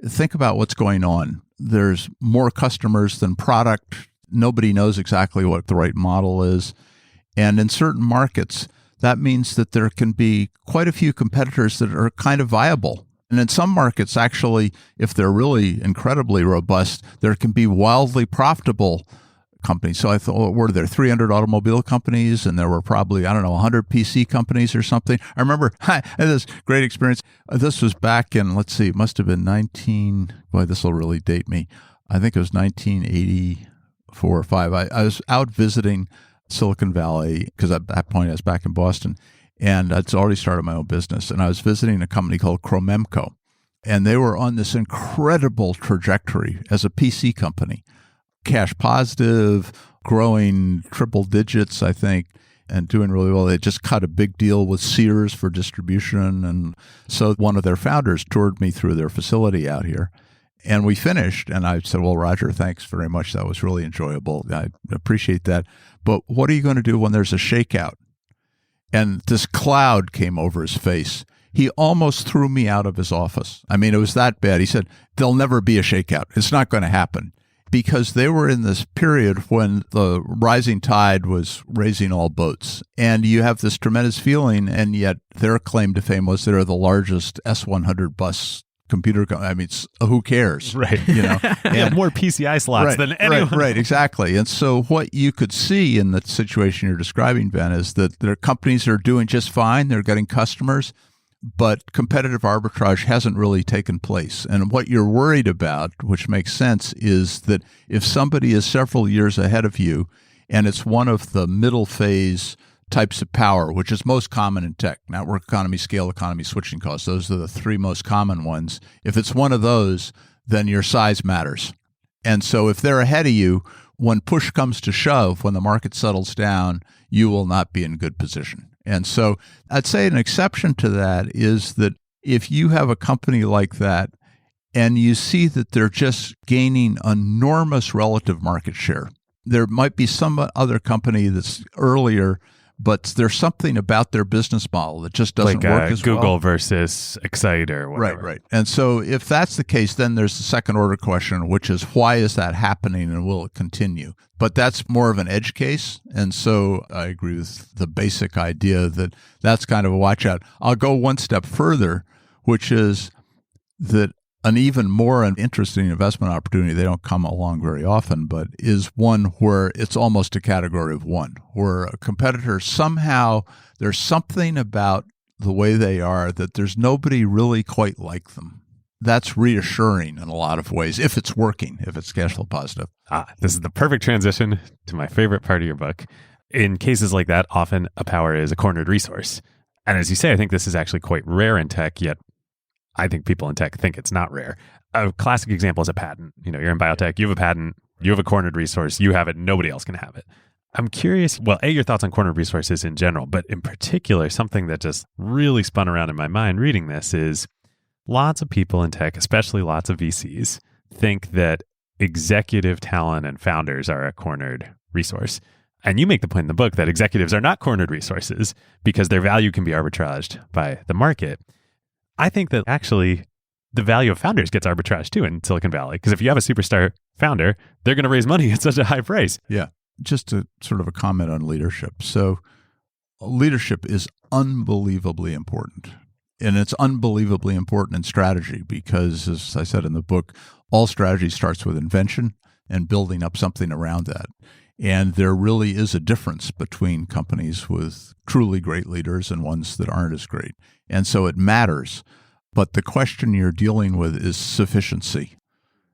think about what's going on. There's more customers than product. Nobody knows exactly what the right model is. And in certain markets, that means that there can be quite a few competitors that are kind of viable. And in some markets, actually, if they're really incredibly robust, there can be wildly profitable companies. So I thought, were there 300 automobile companies and there were probably, 100 PC companies or something? I remember I had this great experience. This was back in, it must have been this will really date me. I think it was 1984 or 5. I was out visiting Silicon Valley because at that point I was back in Boston and I'd already started my own business. And I was visiting a company called Chromemco. And they were on this incredible trajectory as a PC company. Cash positive, growing triple digits, I think, and doing really well. They just cut a big deal with Sears for distribution. And so one of their founders toured me through their facility out here. And we finished, and I said, well, Roger, thanks very much. That was really enjoyable. I appreciate that. But what are you going to do when there's a shakeout? And this cloud came over his face. He almost threw me out of his office. I mean, it was that bad. He said, there'll never be a shakeout. It's not going to happen. Because they were in this period when the rising tide was raising all boats. And you have this tremendous feeling, and yet their claim to fame was they're the largest S100 bus computer company. I mean, who cares? Right. And more PCI slots than anyone. Right, exactly. And so what you could see in the situation you're describing, Ben, is that their companies are doing just fine. They're getting customers. But competitive arbitrage hasn't really taken place. And what you're worried about, which makes sense, is that if somebody is several years ahead of you and it's one of the middle phase types of power, which is most common in tech, network economy, scale economy, switching costs, those are the three most common ones. If it's one of those, then your size matters. And so if they're ahead of you, when push comes to shove, when the market settles down, you will not be in good position. And so I'd say an exception to that is that if you have a company like that and you see that they're just gaining enormous relative market share, there might be some other company that's earlier, but there's something about their business model that just doesn't work as Google well. Google versus Excite or whatever. Right. And so if that's the case, then there's the second order question, which is why is that happening and will it continue? But that's more of an edge case. And so I agree with the basic idea that that's kind of a watch out. I'll go one step further, which is that an even more interesting investment opportunity, they don't come along very often, but is one where it's almost a category of one, where a competitor somehow, there's something about the way they are that there's nobody really quite like them. That's reassuring in a lot of ways, if it's working, if it's cash flow positive. This is the perfect transition to my favorite part of your book. In cases like that, often a power is a cornered resource. And as you say, I think this is actually quite rare in tech, yet I think people in tech think it's not rare. A classic example is a patent. You're in biotech, you have a patent, you have a cornered resource, you have it, nobody else can have it. I'm curious, your thoughts on cornered resources in general, but in particular, something that just really spun around in my mind reading this is lots of people in tech, especially lots of VCs, think that executive talent and founders are a cornered resource. And you make the point in the book that executives are not cornered resources because their value can be arbitraged by the market. I think that actually the value of founders gets arbitraged too in Silicon Valley, because if you have a superstar founder, they're going to raise money at such a high price. Yeah. Just a sort of a comment on leadership. So leadership is unbelievably important. And it's unbelievably important in strategy because, as I said in the book, all strategy starts with invention and building up something around that. And there really is a difference between companies with truly great leaders and ones that aren't as great. And so it matters. But the question you're dealing with is sufficiency.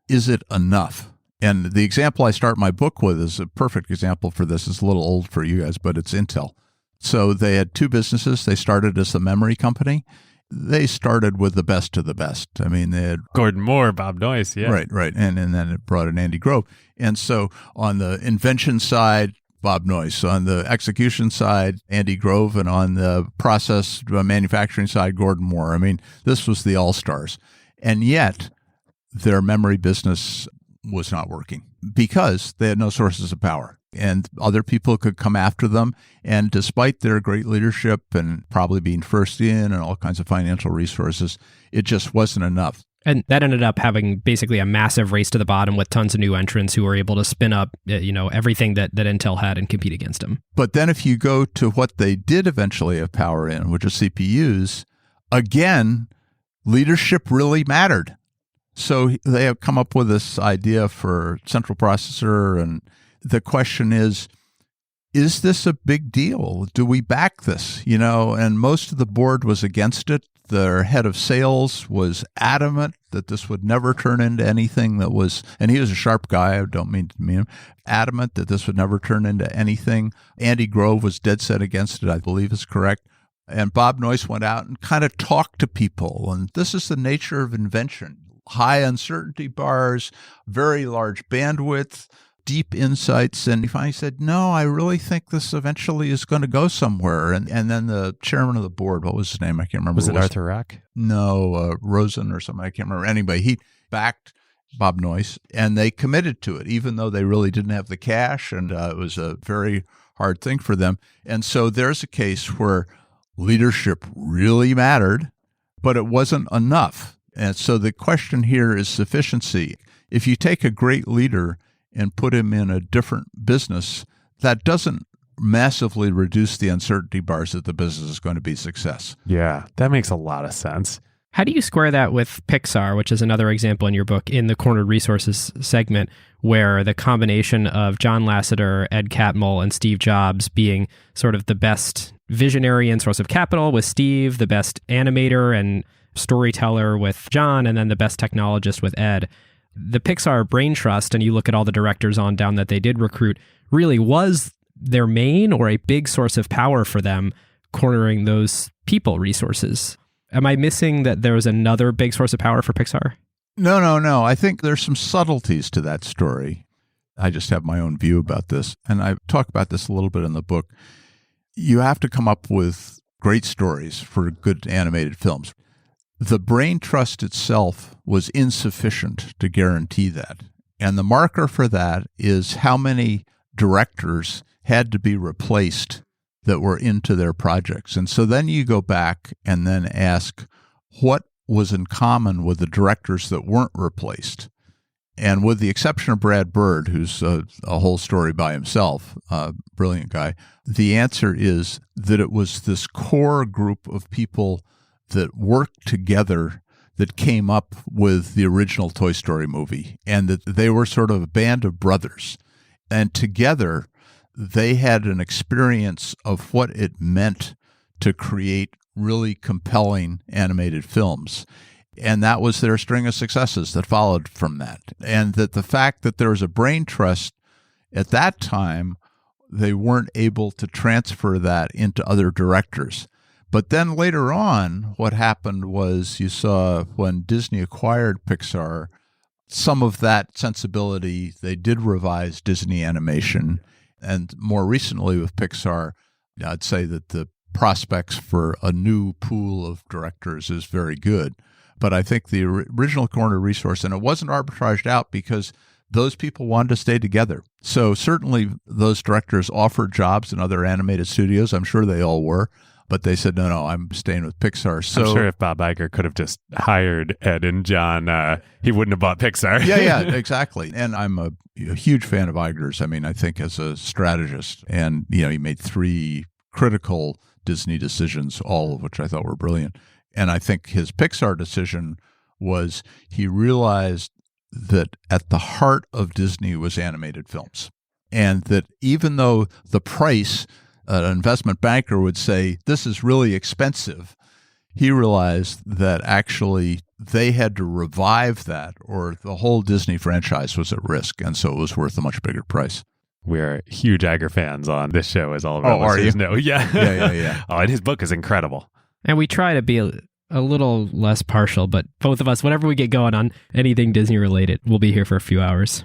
Is it enough? And the example I start my book with is a perfect example for this. It's a little old for you guys, but it's Intel. So they had two businesses. They started as a memory company. They started with the best of the best. I mean, they had Gordon Moore, Bob Noyce, yeah. Right. And then it brought in Andy Grove. And so on the invention side, Bob Noyce. On the execution side, Andy Grove. And on the process manufacturing side, Gordon Moore. I mean, this was the all-stars. And yet their memory business was not working because they had no sources of power. And other people could come after them. And despite their great leadership and probably being first in and all kinds of financial resources, it just wasn't enough. And that ended up having basically a massive race to the bottom with tons of new entrants who were able to spin up, everything that Intel had and compete against them. But then if you go to what they did eventually have power in, which is CPUs, again, leadership really mattered. So they have come up with this idea for central processor, and the question is this a big deal? Do we back this? And most of the board was against it. Their head of sales was adamant that this would never turn into anything that was, and he was a sharp guy, I don't mean to mean him, adamant that this would never turn into anything. Andy Grove was dead set against it, I believe is correct. And Bob Noyce went out and kind of talked to people. And this is the nature of invention. High uncertainty bars, very large bandwidth, deep insights. And he finally said, no, I really think this eventually is going to go somewhere. And then the chairman of the board, what was his name? I can't remember. Was it Arthur Rack? No, Rosen or something. I can't remember. Anyway, he backed Bob Noyce and they committed to it, even though they really didn't have the cash. And it was a very hard thing for them. And so there's a case where leadership really mattered, but it wasn't enough. And so the question here is sufficiency. If you take a great leader and put him in a different business, that doesn't massively reduce the uncertainty bars that the business is going to be a success. Yeah, that makes a lot of sense. How do you square that with Pixar, which is another example in your book in the Cornered Resources segment, where the combination of John Lasseter, Ed Catmull, and Steve Jobs being sort of the best visionary and source of capital with Steve, the best animator and storyteller with John, and then the best technologist with Ed. The Pixar brain trust, and you look at all the directors on down that they did recruit, really was their main or a big source of power for them, cornering those people resources. Am I missing that there was another big source of power for Pixar? No. I think there's some subtleties to that story. I just have my own view about this, and I talk about this a little bit in the book. You have to come up with great stories for good animated films. The brain trust itself was insufficient to guarantee that. And the marker for that is how many directors had to be replaced that were into their projects. And so then you go back and then ask what was in common with the directors that weren't replaced. And with the exception of Brad Bird, who's a whole story by himself, a brilliant guy, the answer is that it was this core group of people that worked together that came up with the original Toy Story movie, and that they were sort of a band of brothers. And together, they had an experience of what it meant to create really compelling animated films. And that was their string of successes that followed from that. And that the fact that there was a brain trust at that time, they weren't able to transfer that into other directors. But then later on, what happened was you saw when Disney acquired Pixar, some of that sensibility, they did revise Disney animation. And more recently with Pixar, I'd say that the prospects for a new pool of directors is very good. But I think the original Corner resource, and it wasn't arbitraged out because those people wanted to stay together. So certainly those directors offered jobs in other animated studios. I'm sure they all were. But they said, no, I'm staying with Pixar. So I'm sure if Bob Iger could have just hired Ed and John, he wouldn't have bought Pixar. Yeah, exactly. And I'm a huge fan of Iger's. I mean, I think as a strategist, and he made 3 critical Disney decisions, all of which I thought were brilliant. And I think his Pixar decision was he realized that at the heart of Disney was animated films. And that even though the price, an investment banker would say, this is really expensive, he realized that actually they had to revive that or the whole Disney franchise was at risk. And so it was worth a much bigger price. We're huge Iger fans on this show, as all of our Oh, are listeners you? know. Yeah. Yeah. Oh, and his book is incredible. And we try to be a little less partial, but both of us, whenever we get going on anything Disney related, we'll be here for a few hours.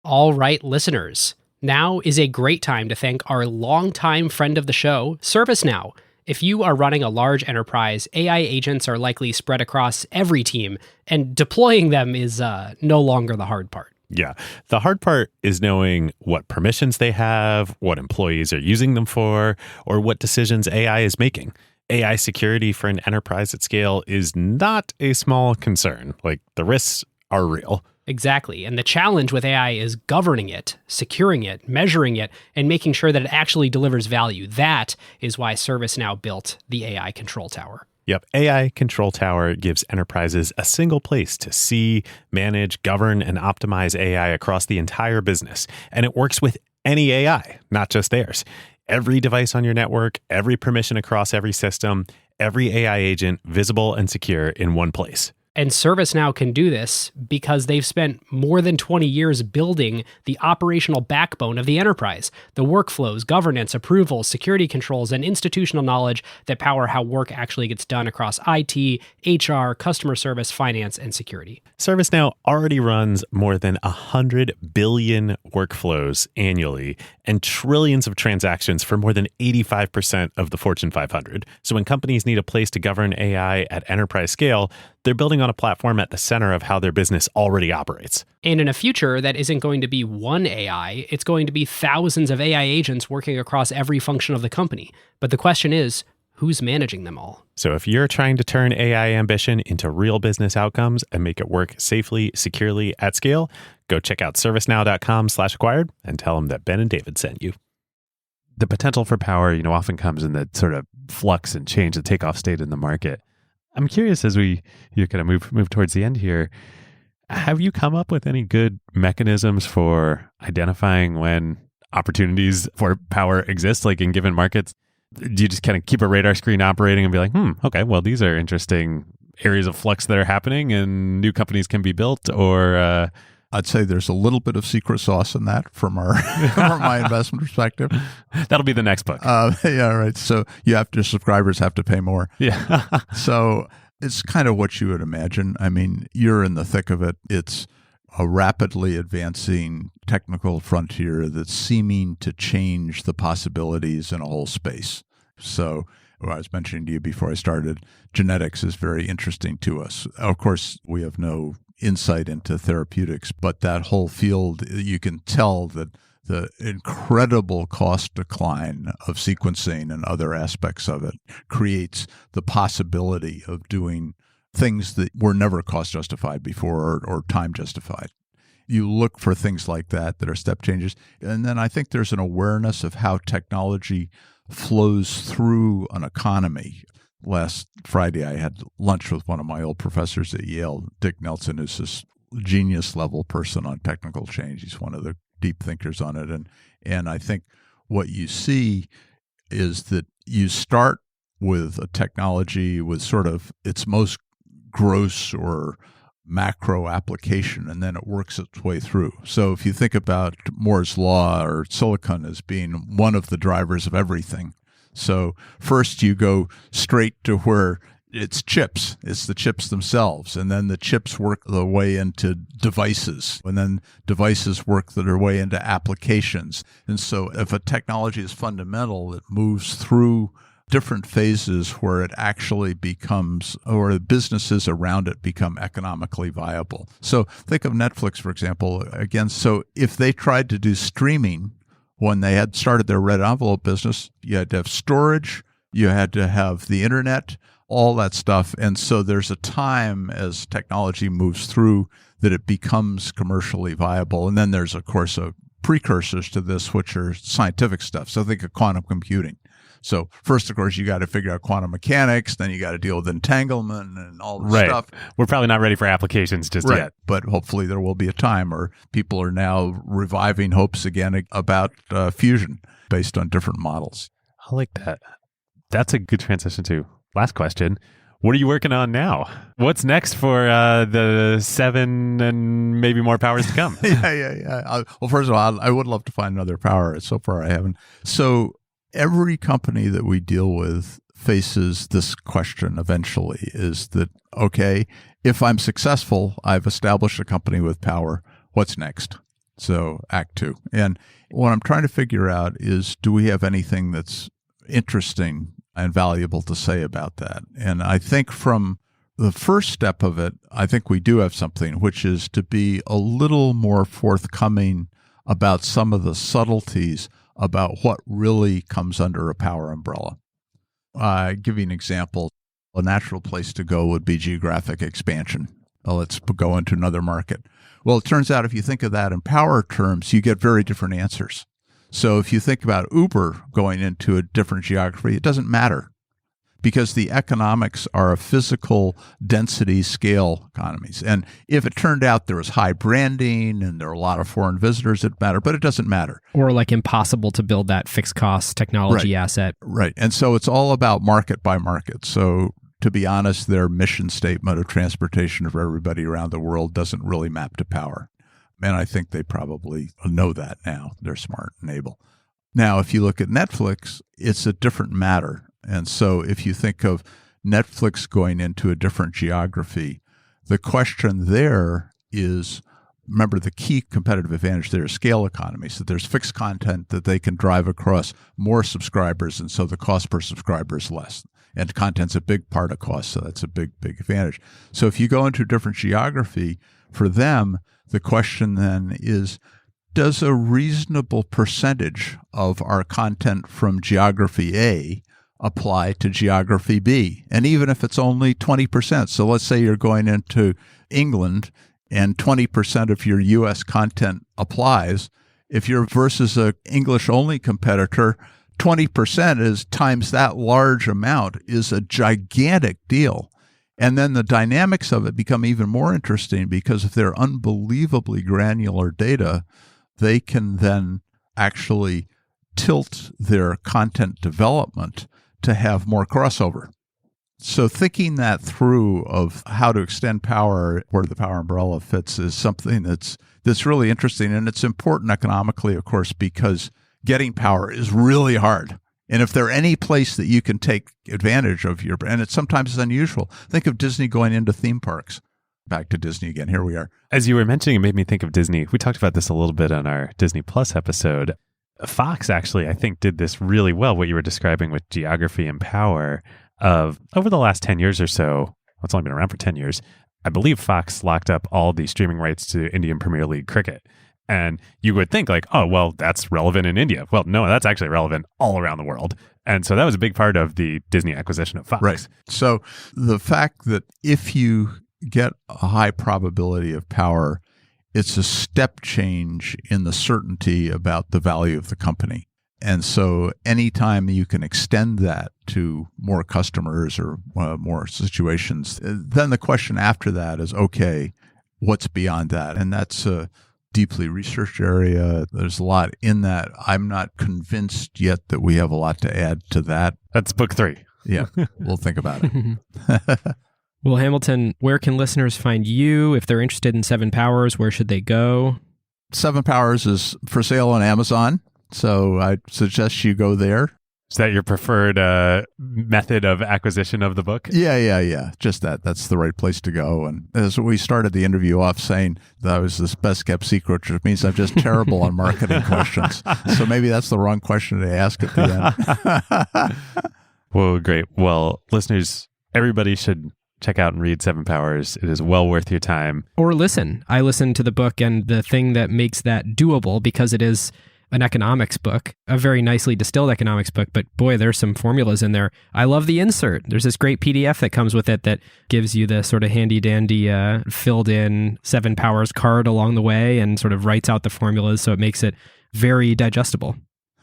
All right, listeners. Now is a great time to thank our longtime friend of the show, ServiceNow. If you are running a large enterprise, AI agents are likely spread across every team, and deploying them is no longer the hard part. Yeah. The hard part is knowing what permissions they have, what employees are using them for, or what decisions AI is making. AI security for an enterprise at scale is not a small concern. Like, the risks are real. Exactly. And the challenge with AI is governing it, securing it, measuring it, and making sure that it actually delivers value. That is why ServiceNow built the AI Control Tower. Yep. AI Control Tower gives enterprises a single place to see, manage, govern, and optimize AI across the entire business. And it works with any AI, not just theirs. Every device on your network, every permission across every system, every AI agent visible and secure in one place. And ServiceNow can do this because they've spent more than 20 years building the operational backbone of the enterprise, the workflows, governance, approvals, security controls, and institutional knowledge that power how work actually gets done across IT, HR, customer service, finance, and security. ServiceNow already runs more than 100 billion workflows annually and trillions of transactions for more than 85% of the Fortune 500. So when companies need a place to govern AI at enterprise scale, they're building on a platform at the center of how their business already operates. And in a future that isn't going to be one AI, it's going to be thousands of AI agents working across every function of the company. But the question is, who's managing them all? So if you're trying to turn AI ambition into real business outcomes and make it work safely, securely, at scale, go check out servicenow.com/acquired and tell them that Ben and David sent you. The potential for power, often comes in the sort of flux and change, the takeoff state in the market. I'm curious, as you kind of move towards the end here, have you come up with any good mechanisms for identifying when opportunities for power exist, like in given markets? Do you just kind of keep a radar screen operating and be like, okay, well, these are interesting areas of flux that are happening and new companies can be built? Or I'd say there's a little bit of secret sauce in that from my investment perspective. That'll be the next book. Yeah, right. So your subscribers have to pay more. Yeah. So it's kind of what you would imagine. I mean, you're in the thick of it. It's a rapidly advancing technical frontier that's seeming to change the possibilities in a whole space. So I was mentioning to you before I started, genetics is very interesting to us. Of course, we have no insight into therapeutics, but that whole field, you can tell that the incredible cost decline of sequencing and other aspects of it creates the possibility of doing things that were never cost justified before or time justified. You look for things like that are step changes. And then I think there's an awareness of how technology flows through an economy. Last Friday, I had lunch with one of my old professors at Yale, Dick Nelson, who's this genius level person on technical change. He's one of the deep thinkers on it. And I think what you see is that you start with a technology with sort of its most gross or macro application, and then it works its way through. So if you think about Moore's law or silicon as being one of the drivers of everything, so first you go straight to where it's chips. It's the chips themselves. And then the chips work their way into devices. And then devices work their way into applications. And so if a technology is fundamental, it moves through different phases where it actually becomes, or the businesses around it become economically viable. So think of Netflix, for example. Again, so if they tried to do streaming when they had started their red envelope business, you had to have storage, you had to have the internet, all that stuff. And so there's a time as technology moves through that it becomes commercially viable. And then there's, of course, precursors to this, which are scientific stuff. So think of quantum computing. So first, of course, you got to figure out quantum mechanics. Then you got to deal with entanglement and all this stuff. We're probably not ready for applications just yet. But hopefully there will be a time where people are now reviving hopes again about fusion based on different models. I like that. That's a good transition to last question. What are you working on now? What's next for the 7 and maybe more powers to come? Yeah. Well, first of all, I would love to find another power. So far, I haven't. So every company that we deal with faces this question eventually, is that, okay, if I'm successful, I've established a company with power. What's next? So Act 2. And what I'm trying to figure out is, do we have anything that's interesting and valuable to say about that? And I think from the first step of it, I think we do have something, which is to be a little more forthcoming about some of the subtleties about what really comes under a power umbrella. Give you an example. A natural place to go would be geographic expansion. Let's go into another market. Well, it turns out if you think of that in power terms, you get very different answers. So if you think about Uber going into a different geography, it doesn't matter, because the economics are a physical density scale economies. And if it turned out there was high branding and there are a lot of foreign visitors, it mattered, but it doesn't matter. Or like impossible to build that fixed cost technology asset. Right. And so it's all about market by market. So to be honest, their mission statement of transportation for everybody around the world doesn't really map to power. And I think they probably know that now. They're smart and able. Now, if you look at Netflix, it's a different matter. And so if you think of Netflix going into a different geography, the question there is, remember, the key competitive advantage there is scale economy. So there's fixed content that they can drive across more subscribers, and so the cost per subscriber is less. And content's a big part of cost, so that's a big, big advantage. So if you go into a different geography, for them, the question then is, does a reasonable percentage of our content from geography A apply to geography B? And even if it's only 20%, so let's say you're going into England and 20% of your U.S. content applies, if you're versus an English-only competitor, 20% is times that large amount is a gigantic deal. And then the dynamics of it become even more interesting, because if they're unbelievably granular data, they can then actually tilt their content development to have more crossover. So thinking that through of how to extend power, where the power umbrella fits, is something that's really interesting. And it's important economically, of course, because getting power is really hard. And if there any place that you can take advantage of your, and it's sometimes unusual. Think of Disney going into theme parks. Back to Disney again. Here we are. As you were mentioning, it made me think of Disney. We talked about this a little bit on our Disney Plus episode. Fox actually, I think, did this really well, what you were describing with geography and power. Of over the last 10 years or so, it's only been around for 10 years, I believe Fox locked up all the streaming rights to Indian Premier League cricket. And you would think like, oh, well, that's relevant in India. Well, no, that's actually relevant all around the world. And so that was a big part of the Disney acquisition of Fox. Right. So the fact that if you get a high probability of power, it's a step change in the certainty about the value of the company. And so anytime you can extend that to more customers or more situations, then the question after that is, okay, what's beyond that? And that's a deeply researched area. There's a lot in that. I'm not convinced yet that we have a lot to add to that. That's book 3. Yeah, we'll think about it. Well, Hamilton, where can listeners find you? If they're interested in 7 Powers, where should they go? 7 Powers is for sale on Amazon, so I suggest you go there. Is that your preferred method of acquisition of the book? Yeah. Just that. That's the right place to go. And as we started the interview off saying that I was this best kept secret, which means I'm just terrible on marketing questions. So maybe that's the wrong question to ask at the end. Well, great. Well, listeners, everybody should check out and read 7 Powers. It is well worth your time. Or listen. I listened to the book, and the thing that makes that doable, because it is an economics book, a very nicely distilled economics book, but boy, there's some formulas in there. I love the insert. There's this great PDF that comes with it that gives you the sort of handy dandy filled in 7 Powers card along the way and sort of writes out the formulas, so it makes it very digestible.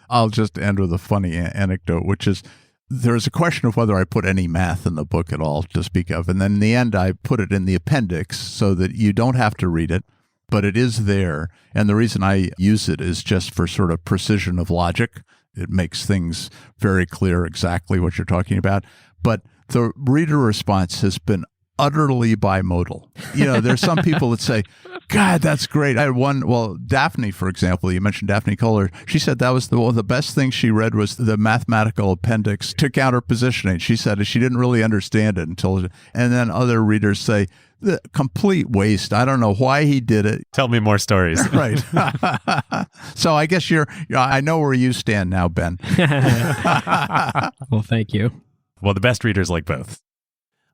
I'll just end with a funny anecdote, which is there's a question of whether I put any math in the book at all to speak of. And then in the end, I put it in the appendix so that you don't have to read it, but it is there. And the reason I use it is just for sort of precision of logic. It makes things very clear exactly what you're talking about. But the reader response has been utterly bimodal. There's some people that say, God, that's great. I had one, Daphne, for example, you mentioned Daphne Kohler. She said that was one of the best things she read was the mathematical appendix to counter positioning. She said she didn't really understand it and then other readers say, the complete waste. I don't know why he did it. Tell me more stories. Right. So I guess I know where you stand now, Ben. Well, thank you. Well, the best readers like both.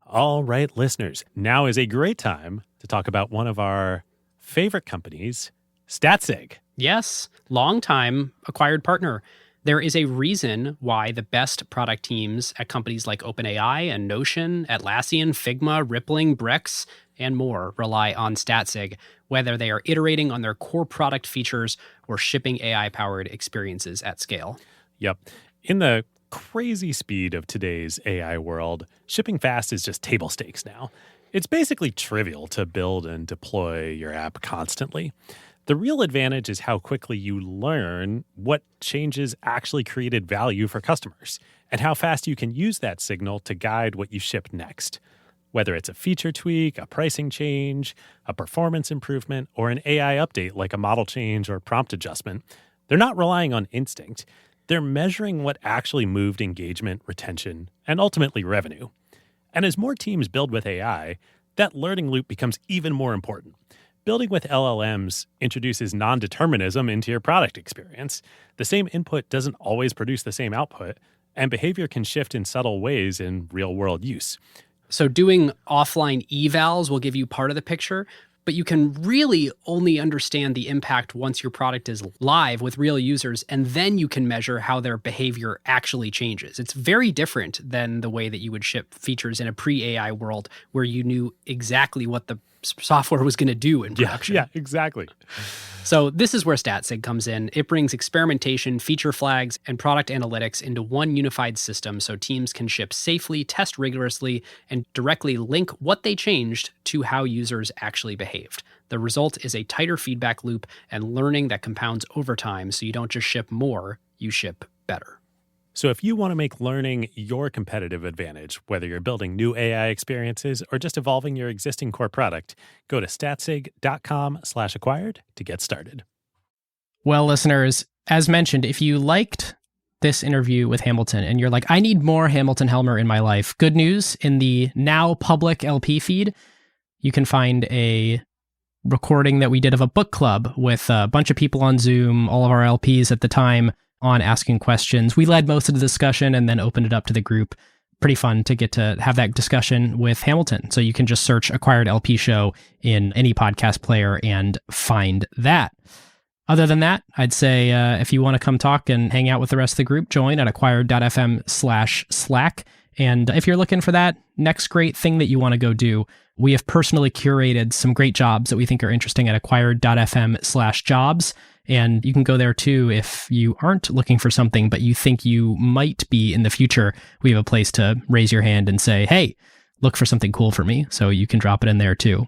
All right, listeners, now is a great time to talk about one of our favorite companies, Statsig. Yes, long-time acquired partner. There is a reason why the best product teams at companies like OpenAI and Notion, Atlassian, Figma, Rippling, Brex, and more rely on Statsig, whether they are iterating on their core product features or shipping AI-powered experiences at scale. Yep. In the crazy speed of today's AI world, shipping fast is just table stakes now. It's basically trivial to build and deploy your app constantly. The real advantage is how quickly you learn what changes actually created value for customers and how fast you can use that signal to guide what you ship next. Whether it's a feature tweak, a pricing change, a performance improvement, or an AI update like a model change or prompt adjustment, they're not relying on instinct. They're measuring what actually moved engagement, retention, and ultimately revenue. And as more teams build with AI, that learning loop becomes even more important. Building with LLMs introduces non-determinism into your product experience. The same input doesn't always produce the same output, and behavior can shift in subtle ways in real-world use. So doing offline evals will give you part of the picture, but you can really only understand the impact once your product is live with real users, and then you can measure how their behavior actually changes. It's very different than the way that you would ship features in a pre-AI world where you knew exactly what the software was going to do in production. Yeah, exactly. So this is where Statsig comes in. It brings experimentation, feature flags, and product analytics into one unified system so teams can ship safely, test rigorously, and directly link what they changed to how users actually behaved. The result is a tighter feedback loop and learning that compounds over time, so you don't just ship more, you ship better. So if you want to make learning your competitive advantage, whether you're building new AI experiences or just evolving your existing core product, go to statsig.com/acquired to get started. Well, listeners, as mentioned, if you liked this interview with Hamilton and you're like, I need more Hamilton Helmer in my life, good news, in the now public LP feed, you can find a recording that we did of a book club with a bunch of people on Zoom, all of our LPs at the time, on asking questions. We led most of the discussion and then opened it up to the group. Pretty fun to get to have that discussion with Hamilton. So you can just search Acquired LP Show in any podcast player and find that. Other than that, I'd say if you want to come talk and hang out with the rest of the group, join at acquired.fm/Slack. And if you're looking for that next great thing that you want to go do, we have personally curated some great jobs that we think are interesting at acquired.fm/jobs. And you can go there too if you aren't looking for something, but you think you might be in the future. We have a place to raise your hand and say, hey, look for something cool for me. So you can drop it in there too.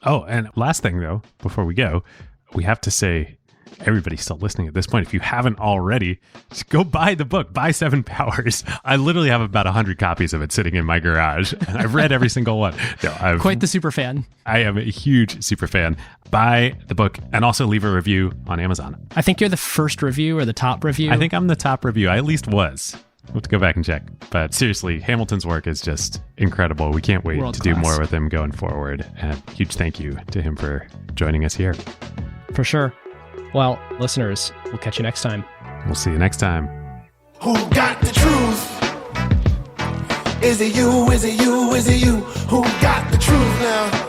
Oh, and last thing though, before we go, we have to say, everybody's still listening at this point. If you haven't already, just go buy the book, buy 7 Powers. I literally have about 100 copies of it sitting in my garage, and I've read every single one. No, Quite the super fan. I am a huge super fan. Buy the book and also leave a review on Amazon. I think you're the first review or the top review. I think I'm the top review. I at least was. We'll have to go back and check. But seriously, Hamilton's work is just incredible. We can't wait World to class. do more with him going forward. And a huge thank you to him for joining us here. For sure. Well, listeners, we'll catch you next time. We'll see you next time. Who got the truth? Is it you? Is it you? Is it you? Who got the truth now?